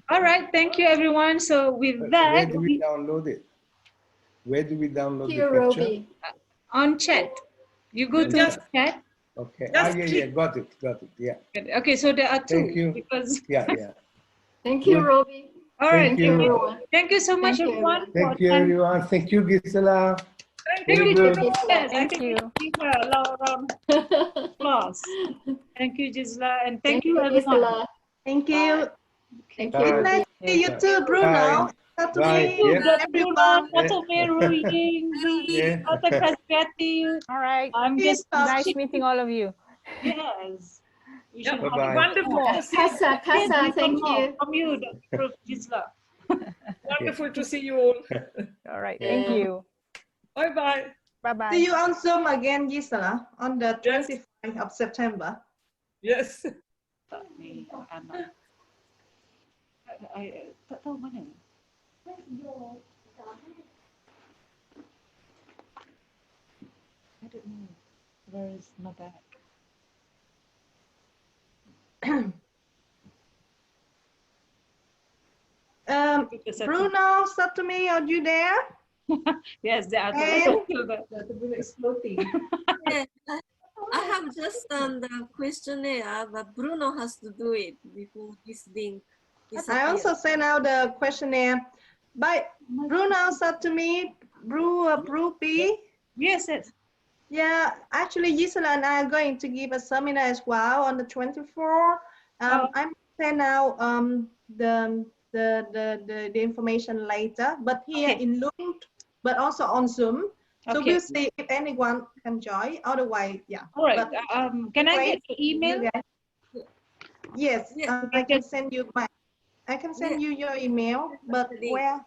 All right, thank you everyone. So with that, where do we download it? Where do we download Here, the picture? Roby. on chat. You go to Just- chat. Okay. Just Yeah, got it. Yeah. Okay, so there are 2. Thank you. Because Yeah. Thank you, Good. Roby. all Thank right. you. Everyone. Thank you so much, Thank you, everyone. Thank you, everyone. Thank you, Gisela. Thank Thank you. you, Very good. Gisela. Yes, I Thank think you. we give her a round of applause. Thank you, Gisela, and thank you, everyone. Gisela. Thank you. Thank Bye. you. Nice to see you too, Bruno. Bye. Good to Bye. meet you, Yeah. everyone. Yeah. All right. I'm just Nice meeting all of you. yes. We should Yeah, Bye-bye. wonderful to see. Casa, thank you. From you, Dr. Gisela. Wonderful to see you all. All right. Thank Yeah. you. Bye bye. Bye-bye. See you on Zoom again, Gisela, on the Yes. 25th of September. Yes. Tak tahu mana. I don't know. Where is my bag? Bruno, Satomi, are you there? Yes, they are. And- Dr. Bruno is floating. Yeah, I have just done the questionnaire, but Bruno has to do it before this link I also sent out the questionnaire. But Bruno said to me, Brupi, Yes, yes. yeah, actually Gisela and I are going to give a seminar as well on the 24th. I'm send out the information later, but here Okay. in Lund, but also on Zoom. So Okay. we'll see if anyone can join. Otherwise, yeah. All right. But Can I wait, get your email? you guys- Yes, Yeah. I can send you your email, but where?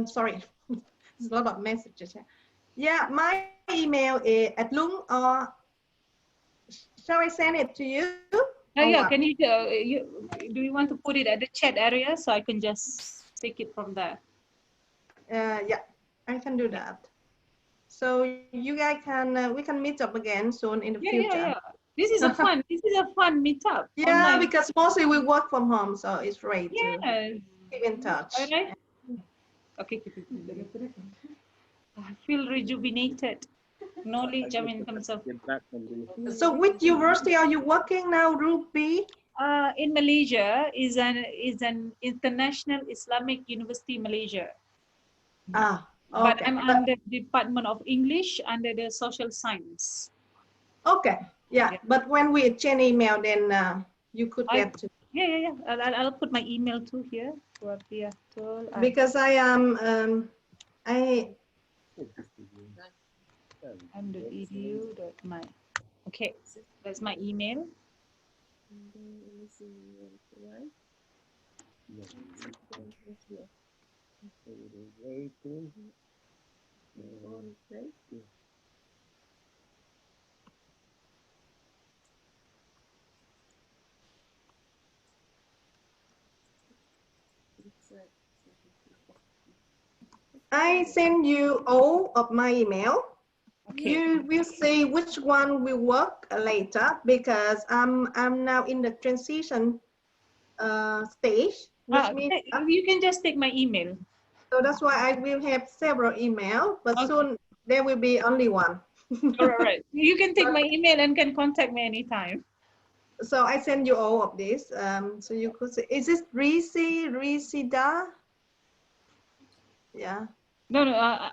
Sorry, there's a lot of messages here. Yeah, my email is at Lung, or shall I send it to you? Oh, Or yeah. what? Can you, do you want to put it at the chat area so I can just take it from there? Yeah, I can do that. So you guys can, we can meet up again soon in the future. Yeah. This is a fun. This is a fun meetup. Yeah, online. because mostly we work from home, so it's great to Yes. keep in touch. All right. Okay. I feel rejuvenated. Knowledge, I mean, in terms of So which university are you working now, Ruby? in Malaysia is an international Islamic University Malaysia. But Okay. I'm under the Department of English under the Social Science. Okay, yeah. But when we exchange email, then you could get to. Yeah. I'll put my email too here. Because I am, I'm.edu.my. Okay, that's my email. I send you all of my email. Okay. You will see which one will work later, because I'm now in the transition stage, which means You can just take my email. so that's why I will have several emails, but Okay. soon there will be only one. All right. You can take my email and can contact me anytime. So I send you all of this. So you could say, is this Risida? Yeah. No,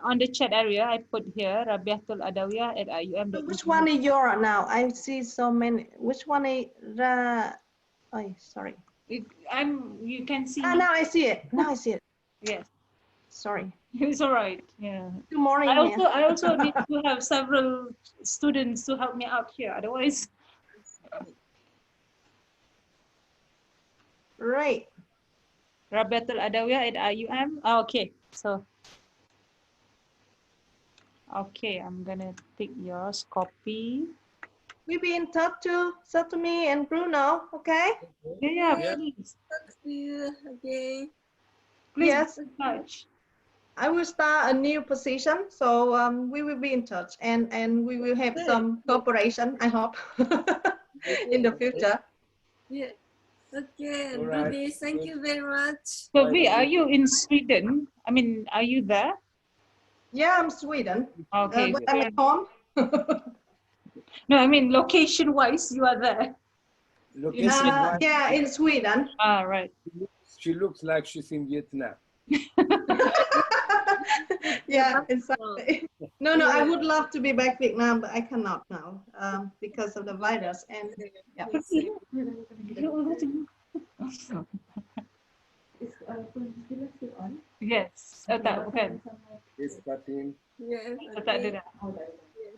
on the chat area, I put here Rabiatul Adawiyah at IUM. Which one is your now? I see so many. Which one is oh, sorry. You can see. Now I see it. Now I see it. Yes. Sorry. It's all right. Yeah. Good morning. I also need to have several students to help me out here. Otherwise. Right. Rabiatul Adawiyah at IUM. Oh, okay. So. Okay, I'm gonna take yours. Copy. We'll be in touch to Satomi and Bruno. Okay. Yeah. Please. Talk to you again. Please Yes. be in touch. I will start a new position, so we will be in touch, and we will have some cooperation, I hope, in the future. Yeah. Okay, All right. Ruby, thank you very much. So, V, are you in Sweden? I mean, are you there? Yeah, I'm Sweden. Okay. But I'm at home. No, I mean, location-wise, you are there. Location-wise, yeah, in Sweden. Ah, right. she looks like she's in Vietnam. Yeah, exactly. No, I would love to be back Vietnam, but I cannot now because of the virus. And yeah. Yes. Tak, bukan. Yes, Fatin. Yes. Tak ada dah.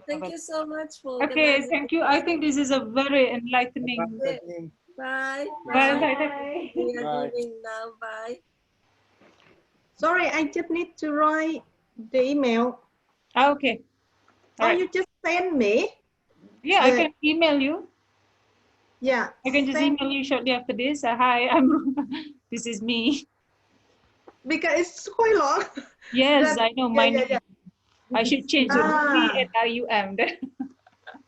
Thank you so much for. Okay, thank you. I think this is a very enlightening. Bye. Bye. We are leaving now. Bye. Sorry, I just need to write the email. Okay. Or you just send me. Yeah, I can email you. Yeah. I can just email you shortly after this. Hi, this is me. Because it's quite long. Yes, I know my name. Yeah. I should change it. Ruby at IUM.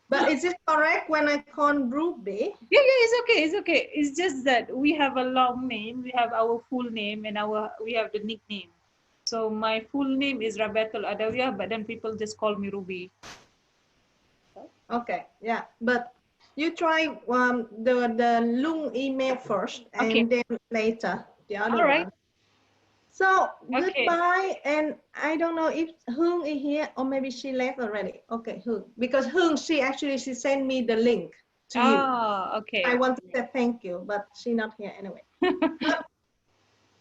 But is it correct when I call Ruby? Yeah, it's okay. It's okay. It's just that we have a long name. We have our full name and we have the nickname. So my full name is Rabiatul Adawiyah, but then people just call me Ruby. Okay, yeah, but you try the Lung email first, and then later the other one. So goodbye, and I don't know if Hương is here or maybe she left already. Okay, Hương, because Hương she sent me the link to you. Okay. I want to say thank you, but she's not here anyway.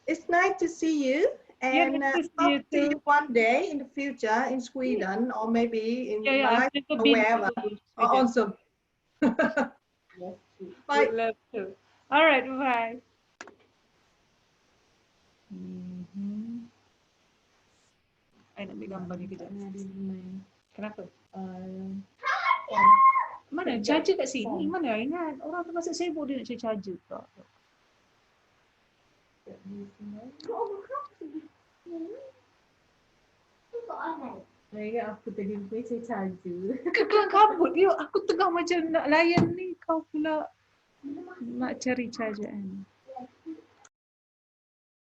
It's nice to see you, and hope to see you one day in the future in Sweden or maybe in Malaysia or wherever. Or also. Bye. Would love to. All right, bye. Saya nak ambil gambar ni kejap. Kenapa? Mana charger kat sini? Mana ingat? Orang tu masa sibuk dia nak cari charger tak? Saya ingat aku tadi boleh cari charger. Kegang kabut dia. Aku tengah macam nak layan ni. Kau pula nak cari charger kan?